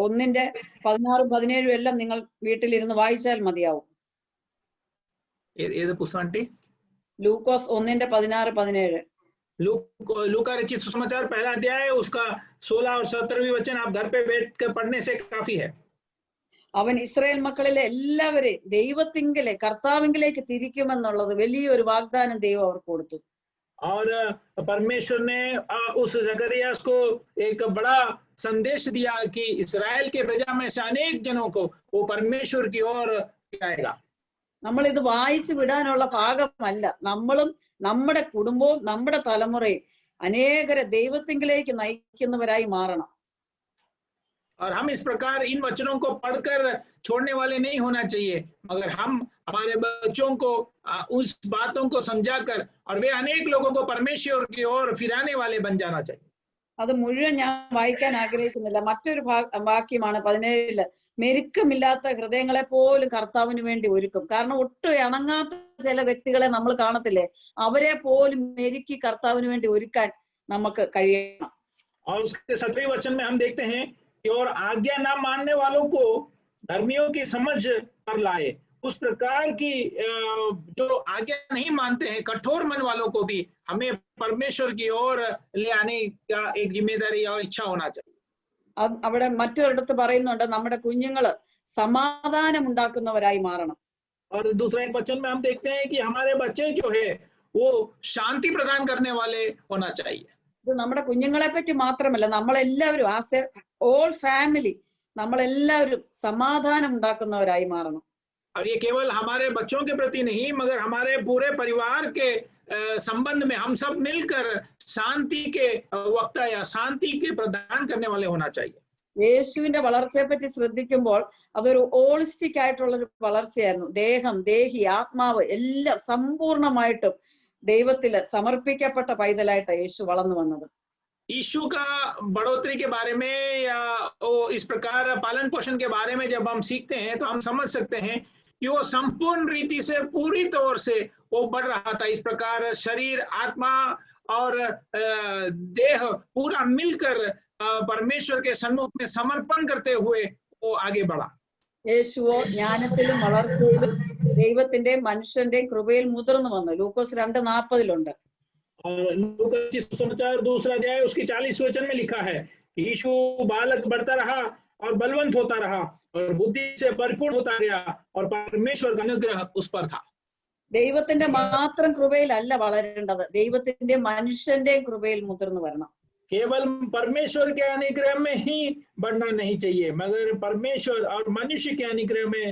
ഒന്നിന്റെ 16 17 എല്ലാം നിങ്ങൾ വീട്ടിലിരുന്ന് വായിച്ചാൽ മതിയാവും. ഏത് പുസ്തകം ആന്റി? ലൂക്കോസ് 1 16 17. लूका रचित सुसमाचार पहला अध्याय उसका 16 और 17 वचन आप घर पे बैठ कर पढ़ने से काफी है. അവൻ ഇസ്രായേൽ മക്കളിലെ എല്ലാവരെയും ദൈവത്തിങ്കിലെ കർത്താവിങ്കിലേക്ക് തിരിക്കുമെന്നുള്ളത് വലിയൊരു വാഗ്ദാനം ദൈവം അവർക്ക് കൊടുത്തു. और परमेश्वर ने उस जकरिया को एक बड़ा संदेश दिया कि इस्राएल के प्रजा में से अनेक जनों को वो परमेश्वर की ओर आएगा. നമ്മൾ ഇത് വായിച്ചു വിടാനുള്ള ഭാഗമല്ല, നമ്മളും നമ്മുടെ കുടുംബവും നമ്മുടെ തലമുറയും അനേകരെ ദൈവത്തിങ്കിലേക്ക് നയിക്കുന്നവരായി മാറണം. और हम इस प्रकार इन वचनों को पढ़कर छोड़ने वाले नहीं होना चाहिए, मगर हम हमारे बच्चों को उस बातों को समझाकर और वे अनेक लोगों को परमेश्वर की ओर फिराने वाले बन जाना चाहिए. അത് മുഴുവൻ ഞാൻ വായിക്കാൻ ആഗ്രഹിക്കുന്നില്ല. മറ്റൊരു വാക്യമാണ് 17 മെരുക്കമില്ലാത്ത ഹൃദയങ്ങളെ പോലും കർത്താവിന് വേണ്ടി ഒരുക്കും. കാരണം ഒട്ടും ഇണങ്ങാത്ത ചില വ്യക്തികളെ നമ്മൾ കാണത്തില്ലേ, അവരെ പോലും മെരുക്കി കർത്താവിന് വേണ്ടി ഒരുക്കാൻ നമുക്ക് കഴിയണം. और उसके 17वें वचन में हम देखते हैं कि और आज्ञा ना मानने वालों को धर्मियों की समझ पर लाए. उस प्रकार की जो आज्ञा नहीं मानते हैं कठोर मन वालों को भी हमें परमेश्वर की ओर ले आने का एक जिम्मेदारी और इच्छा होना चाहिए. അവിടെ മറ്റൊരിടത്ത് പറയുന്നുണ്ട്, നമ്മുടെ കുഞ്ഞുങ്ങള് സമാധാനം ഉണ്ടാക്കുന്നവരായി മാറണം. और दूसरा एक वचन में हम देखते हैं कि हमारे बच्चे जो है वो शांति प्रदान करने वाले होना चाहिए। ഇത് നമ്മുടെ കുഞ്ഞുങ്ങളെ പറ്റി മാത്രമല്ല, നമ്മളെല്ലാവരും ആസ് എ ഓൾ ഫാമിലി നമ്മളെല്ലാവരും സമാധാനം ഉണ്ടാക്കുന്നവരായി മാറണം. और ये केवल हमारे बच्चों के प्रति नहीं, मगर हमारे पूरे परिवार के संबंध में हम सब मिलकर शांति के वक्ता या शांति के प्रदान करने वाले होना चाहिए। യേശുവിന്റെ വളർച്ചയെ പറ്റി ശ്രദ്ധിക്കുമ്പോൾ അതൊരു ഹോളിസ്റ്റിക് ആയിട്ടുള്ള ഒരു വളർച്ചയായിരുന്നു. ദേഹം, ദേഹി, ആത്മാവ് എല്ലാം സമ്പൂർണമായിട്ടും ദൈവത്തില് സമർപ്പിക്കപ്പെട്ട പൈതലായിട്ടാണ് യേശു വളർന്നു വന്നത്. यीशु का बढ़ोतरी के बारे में या इस प्रकार पालन पोषण के बारे में जब हम सीखते हैं तो हम समझ सकते हैं कि वो संपूर्ण रीति से पूरी तौर से वो बढ़ रहा था। इस प्रकार शरीर, आत्मा और देह पूरा मिलकर परमेश्वर के सम्मुख में समर्पण करते हुए वो आगे बढ़ा। യേശുവോ ജ്ഞാനത്തിലും വളർച്ചയിലും ദൈവത്തിന്റെയും മനുഷ്യന്റെയും കൃപയിൽ മുതിർന്നു വന്നു. ലൂക്കോസ് 2:40 और लूका समाचार 2 अध्याय उसकी 40 वचन में लिखा है कि यीशु बालक बढ़ता रहा और बलवंत होता रहा और बुद्धि से परिपूर्ण होता गया और परमेश्वर का अनुग्रह उस पर था। ദൈവത്തിന്റെ മാത്രം കൃപയിലല്ല വളരേണ്ടത്, ദൈവത്തിന്റെ മനുഷ്യന്റെയും കൃപയിൽ മുതിർന്നു വരണം. केवल परमेश्वर के अनुग्रह में ही बढ़ना नहीं चाहिए, मगर परमेश्वर और मनुष्य के अनुग्रह में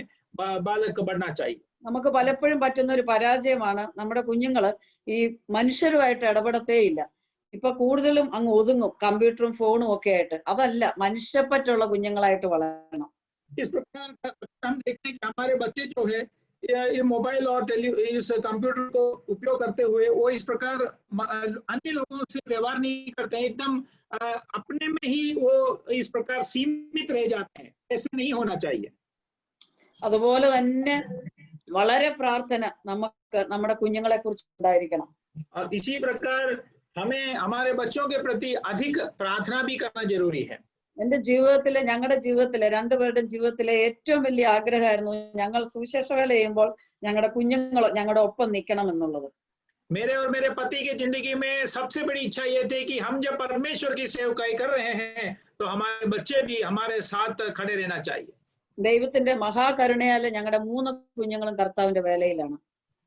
बालक बढ़ना चाहिए। നമുക്ക് പലപ്പോഴും പറ്റുന്ന ഒരു പരാജയമാണ് നമ്മുടെ കുഞ്ഞുങ്ങള് ഈ മനുഷ്യരുമായിട്ട് ഇടപെടത്തേ ഇല്ല. ഇപ്പൊ കൂടുതലും അങ്ങ് ഒതുങ്ങും കമ്പ്യൂട്ടറും ഫോണും ഒക്കെ ആയിട്ട്. അതല്ല, മനുഷ്യപ്പറ്റുള്ള കുഞ്ഞുങ്ങളായിട്ട് വളരണം. इस प्रकार हम देखते हैं कि हमारे बच्चे जो है ये मोबाइल और इस कंप्यूटर को उपयोग करते हुए वो इस प्रकार अन्य लोगों से व्यवहार नहीं करते हैं, एकदम अपने में ही वो इस प्रकार सीमित रह जाते हैं। ऐसा नहीं होना चाहिए। അതുപോലെ തന്നെ വളരെ പ്രാർത്ഥന നമുക്ക് നമ്മുടെ കുഞ്ഞുങ്ങളെ കുറിച്ച് ഉണ്ടായിരിക്കണം. और इसी प्रकार हमें हमारे बच्चों के प्रति अधिक प्रार्थना भी करना जरूरी है। എന്റെ ജീവിതത്തിലെ, ഞങ്ങളുടെ ജീവിതത്തിലെ, രണ്ടുപേരുടെയും ജീവിതത്തിലെ ഏറ്റവും വലിയ ആഗ്രഹമായിരുന്നു ഞങ്ങൾ സുവിശേഷ വേല ചെയ്യുമ്പോൾ ഞങ്ങളുടെ കുഞ്ഞുങ്ങൾ ഞങ്ങളുടെ ഒപ്പം നിൽക്കണം എന്നുള്ളത്. मेरे और मेरे पति की जिंदगी में सबसे बड़ी इच्छा ये थी कि हम जब परमेश्वर की सेवकाई कर रहे हैं तो हमारे बच्चे भी हमारे साथ खड़े रहना चाहिए। ദൈവത്തിന്റെ മഹാകരുണയാല് ഞങ്ങളുടെ 3 കുഞ്ഞുങ്ങളും കർത്താവിന്റെ വേലയിലാണ്.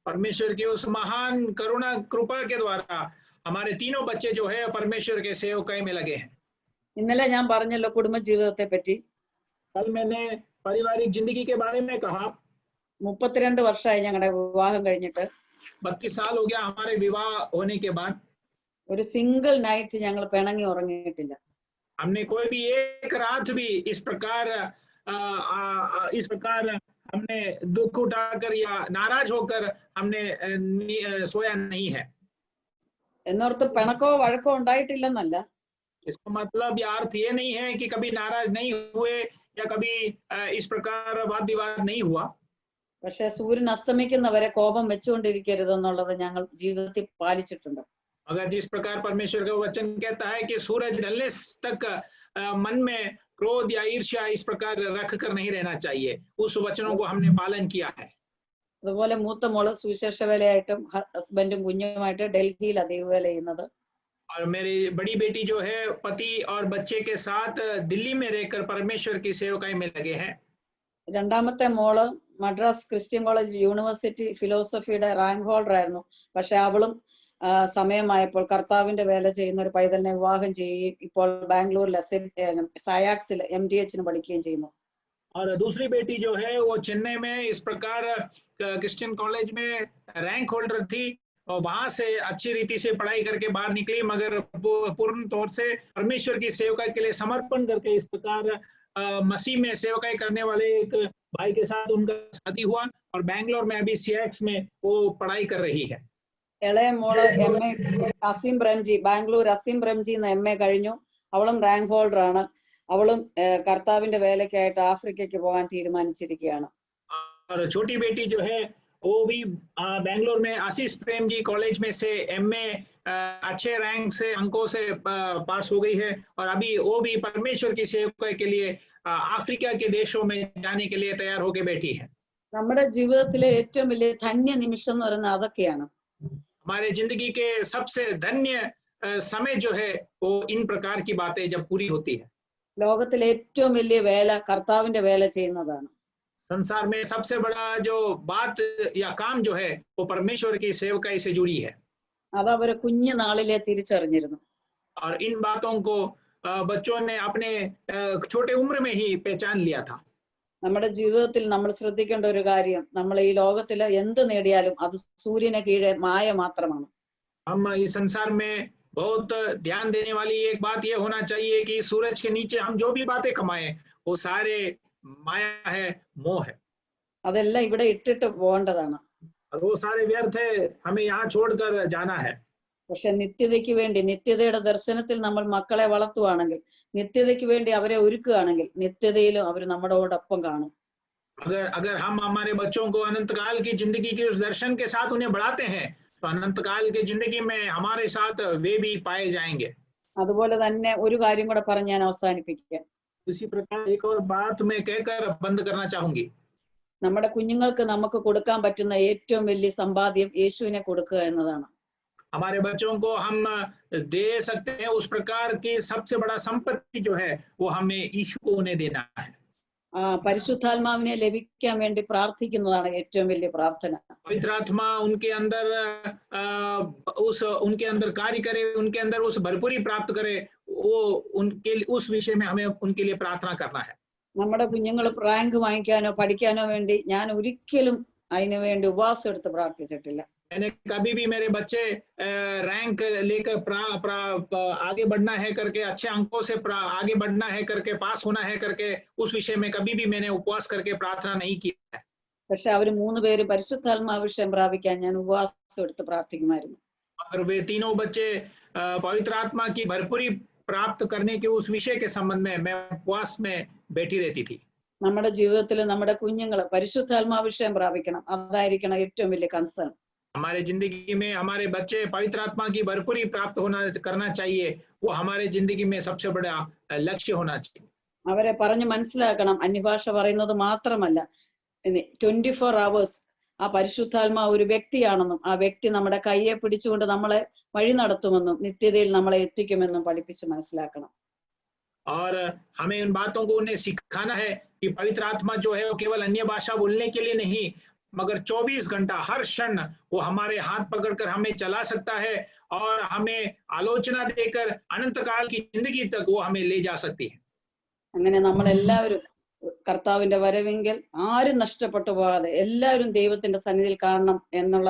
परमेश्वर की उस महान करुणा कृपा के द्वारा हमारे तीनों बच्चे जो है परमेश्वर के सेवकाई में लगे हैं। ഇന്നലെ ഞാൻ പറഞ്ഞല്ലോ കുടുംബ ജീവിതത്തെ പറ്റി. कल मैंने पारिवारिक जिंदगी के बारे में कहा। 32 വർഷമായി ഞങ്ങളുടെ വിവാഹം കഴിഞ്ഞിട്ട്. 32 साल हो गया हमारे विवाह होने के बाद। ഒരു സിംഗിൾ നൈറ്റ് ഞങ്ങൾ പിണങ്ങി ഉറങ്ങിയിട്ടില്ല. हमने कोई भी एक रात भी इस प्रकार हमने दुख उठाकर या नाराज होकर हमने सोया नहीं है। എന്നോർത്ത് പിണക്കോ വഴക്കോ ഉണ്ടായിട്ടില്ലെന്നല്ല. इसका मतलब या अर्थ ये नहीं है कि कभी नाराज नहीं हुए या कभी इस प्रकार वाद विवाद नहीं हुआ। പക്ഷെ സൂര്യൻ അസ്തമിക്കുന്നവരെ കോപം വെച്ചുകൊണ്ടിരിക്കരുത് എന്നുള്ളത് ഞങ്ങൾ ജീവിതത്തിൽ പാലിച്ചിട്ടുണ്ട്. अगर जिस प्रकार परमेश्वर का वचन कहता है कि सूरज ढलने तक मन में क्रोध या ईर्ष्या इस प्रकार रख कर नहीं रहना चाहिए, उस वचनों को हमने पालन किया है। അതുപോലെ മൂത്ത മോള് സുവിശേഷ വേലയായിട്ടും ഹസ്ബൻഡും കുഞ്ഞുമായിട്ട് ഡൽഹിയിൽ ദൈവവേല ചെയ്യുന്നത്. और मेरी बड़ी बेटी जो है पति और बच्चे के साथ दिल्ली में रहकर परमेश्वर की सेवकाई में लगे हैं। രണ്ടാമത്തെ മോള് മദ്രാസ് ക്രിസ്ത്യൻ കോളേജ് യൂണിവേഴ്സിറ്റി ഫിലോസഫിയുടെ റാങ്ക് ഹോൾഡർ ആയിരുന്നു. പക്ഷെ അവളും സമയമായപ്പോൾ കർത്താവിന്റെ വേല ചെയ്യുന്ന ഒരു പൈതലിനെ വിവാഹം ചെയ്യുകയും ഇപ്പോൾ ബാംഗ്ലൂരിൽ സയാക്സിൽ MDH പഠിക്കുകയും ചെയ്യുന്നു. और दूसरी बेटी जो है वो चेन्नई में इस प्रकार क्रिश्चियन कॉलेज में रैंक होल्डर थी और वहां से अच्छी रीति से पढ़ाई करके बाहर निकली, मगर पूर्ण तौर से परमेश्वर की सेवकाई के लिए समर्पण करके इस प्रकार मसीह में सेवकाई करने वाले एक भाई के साथ उनका शादी हुआ और बैंगलोर में अभी CX में वो पढ़ाई कर रही है। ഇളയ മോള് MA അസീം പ്രേംജി, ബാംഗ്ലൂർ അസീം പ്രേംജി MA കഴിഞ്ഞു. അവളും റാങ്ക് ഹോൾഡർ ആണ്. അവളും കർത്താവിന്റെ വേലയ്ക്കായിട്ട് ആഫ്രിക്കയ്ക്ക് പോകാൻ തീരുമാനിച്ചിരിക്കുകയാണ്. और छोटी बेटी जो है वो भी बैंगलोर में आशीष प्रेम जी कॉलेज में से MA अच्छे रैंक से अंकों से पास हो गई है और अभी वो भी परमेश्वर की सेवकाई के लिए अफ्रीका के देशों में जाने के लिए तैयार होकर बैठी है। നമ്മുടെ ജീവിതത്തിലെ ഏറ്റവും വലിയ ധന്യ നിമിഷം എന്ന് പറയുന്നത് അതൊക്കെയാണ്. हमारे जिंदगी के सबसे धन्य समय जो है वो इन प्रकार की बातें जब पूरी होती है। ലോകത്തിലെ ഏറ്റവും വലിയ വേല കർത്താവിന്റെ വേല ചെയ്യുന്നതാണ്. संसार में सबसे बड़ा जो बात या काम जो है वो परमेश्वर की सेवकाई से जुड़ी है. അത് അവര് കുഞ്ഞു നാളിലെ തിരിച്ചറിഞ്ഞിരുന്നു. और इन बातों को बच्चों ने अपने छोटे उम्र में ही पहचान लिया था. നമ്മുടെ ജീവിതത്തിൽ നമ്മൾ ശ്രദ്ധിക്കേണ്ട ഒരു കാര്യം, നമ്മൾ ഈ ലോകത്തില് എന്ത് നേടിയാലും അത് സൂര്യന് കീഴെ മായ മാത്രമാണ്. हम इस संसार में बहुत ध्यान देने वाली एक बात ये होना चाहिए कि सूरज के नीचे हम जो भी बातें कमाएं वो सारे माया है, मोह है. അതെല്ലാം ഇവിടെ ഇട്ടിട്ട് പോകേണ്ടതാണ്. और वो सारे व्यर्थ है, हमें यहाँ छोड़कर जाना है. പക്ഷെ നിത്യതയ്ക്ക് വേണ്ടി, നിത്യതയുടെ ദർശനത്തിൽ നമ്മൾ മക്കളെ വളർത്തുവാണെങ്കിൽ, നിത്യതയ്ക്ക് വേണ്ടി അവരെ ഒരുക്കുകയാണെങ്കിൽ നിത്യതയിലും അവർ നമ്മളോടൊപ്പം കാണും. अगर हम हमारे बच्चों को अनंत काल की जिंदगी के उस दर्शन के साथ उन्हें बढ़ाते हैं तो अनंत काल की जिंदगी में हमारे साथ वे भी पाए जाएंगे. അതുപോലെ തന്നെ ഒരു കാര്യം കൂടെ പറഞ്ഞ് ഞാൻ അവസാനിപ്പിക്കാം. इसी प्रकार एक और बात मैं कहकर बंद करना चाहूंगी. നമ്മുടെ കുഞ്ഞുങ്ങൾക്ക് നമുക്ക് കൊടുക്കാൻ പറ്റുന്ന ഏറ്റവും വലിയ സമ്പാദ്യം യേശുവിനെ കൊടുക്കുക എന്നതാണ്. हमारे बच्चों को हम दे सकते हैं उस प्रकार की सबसे बड़ा संपत्ति जो है वो हमें यीशु को उन्हें देना है. പരിശുദ്ധാത്മാവിനെ ലഭിക്കാൻ വേണ്ടി പ്രാർത്ഥിക്കുന്നതാണ് ഏറ്റവും വലിയ പ്രാർത്ഥന. पवित्र आत्मा उनके अंदर कार्य करे, उनके अंदर उस भरपूरी प्राप्त करे, वो उनके उस विषय में हमें उनके लिए प्रार्थना करना है. നമ്മുടെ കുഞ്ഞുങ്ങൾ റാങ്ക് വാങ്ങിക്കാനോ പഠിക്കാനോ വേണ്ടി ഞാൻ ഒരിക്കലും അതിനു വേണ്ടി ഉപവാസം എടുത്ത് പ്രാർത്ഥിച്ചിട്ടില്ല. मैंने कभी भी मेरे बच्चे रैंक लेकर आगे बढ़ना है करके, अच्छे अंकों से आगे बढ़ना है करके, पास होना है करके, उस विषय में कभी भी मैंने उपवास करके प्रार्थना नहीं की है. പക്ഷെ അവര് 3 പേര് പരിശുദ്ധാത്മാഭിഷേകം പ്രാപിക്കാൻ ഞാൻ ഉപവാസം എടുത്ത് പ്രാർത്ഥിക്കുമായിരുന്നു. अगर वे तीनों बच्चे पवित्र आत्मा की भरपूरी प्राप्त करने के उस विषय के संबंध में मैं उपवास में बैठी रहती थी. നമ്മുടെ ജീവിതത്തിൽ നമ്മുടെ കുഞ്ഞുങ്ങൾ പരിശുദ്ധാത്മാഭിഷേകം പ്രാപിക്കണം, അതായിരിക്കണം ഏറ്റവും വലിയ കൺസേൺ. हमारे जिंदगी में हमारे बच्चे पवित्र आत्मा की भरपूरी प्राप्त करना चाहिए, वो हमारे जिंदगी में सबसे बड़ा लक्ष्य होना चाहिए. അവരെ പറഞ്ഞു മനസ്സിലാക്കണം, അന്യഭാഷ പറയുന്നത് മാത്രമല്ല, 24 hours ആ പരിശുദ്ധാത്മാവ് ഒരു വ്യക്തിയാണെന്നും ആ വ്യക്തി നമ്മുടെ കയ്യെ പിടിച്ചുകൊണ്ട് നമ്മളെ വഴി നടത്തുമെന്നും നിത്യതയിൽ നമ്മളെ എത്തിക്കുമെന്നും പഠിപ്പിച്ച് മനസ്സിലാക്കണം. और हमें उन बातों को उन्हें सिखाना है कि पवित्र आत्मा जो है वो केवल अन्य भाषा बोलने के लिए नहीं, मगर 24 घंटा हर क्षण वो हमारे हाथ पकड़कर हमें चला सकता है और हमें आलोचना देकर अनंत काल की जिंदगी तक वो हमें ले जा सकती है. അങ്ങനെ നമ്മൾ എല്ലാവരും കർത്താവിന്റെ വരവെങ്കിൽ ആരും നഷ്ടപ്പെട്ടു പോകാതെ എല്ലാവരും ദൈവത്തിന്റെ സന്നിധിയിൽ കാണണം എന്നുള്ള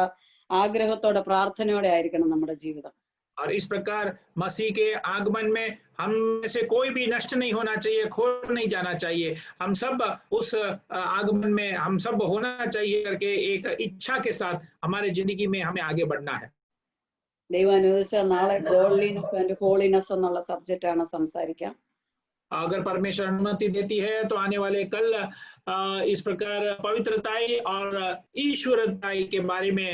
ആഗ്രഹത്തോടെ പ്രാർത്ഥനയോടെ ആയിരിക്കണം നമ്മുടെ ജീവിതം. और इस प्रकार मसीह के आगमन में हम में से कोई भी नष्ट नहीं होना चाहिए, खो नहीं जाना चाहिए. हम सब उस आगमन में हम सब होना चाहिए करके एक इच्छा के साथ हमारे जिंदगी में हमें आगे बढ़ना है. ദൈവം അനുവദിച്ചാൽ നാളെ ഗോഡ്ലിനെസ് ആൻഡ് ഹോളിനെസ് എന്നുള്ള സബ്ജക്റ്റ് ആണ് സംസാരിക്കാം. अगर परमेश्वर अनुमति देती है तो आने वाले कल इस प्रकार पवित्रताई और ईश्वरताई के बारे में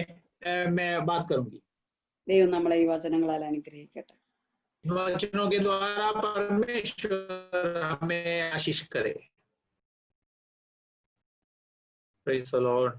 मैं बात करूंगी. ദൈവം നമ്മളെ ഈ വചനങ്ങളാൽ അനുഗ്രഹിക്കട്ടെ. वचनों के द्वारा परमेश्वर हमें आशीष करे. Praise the Lord.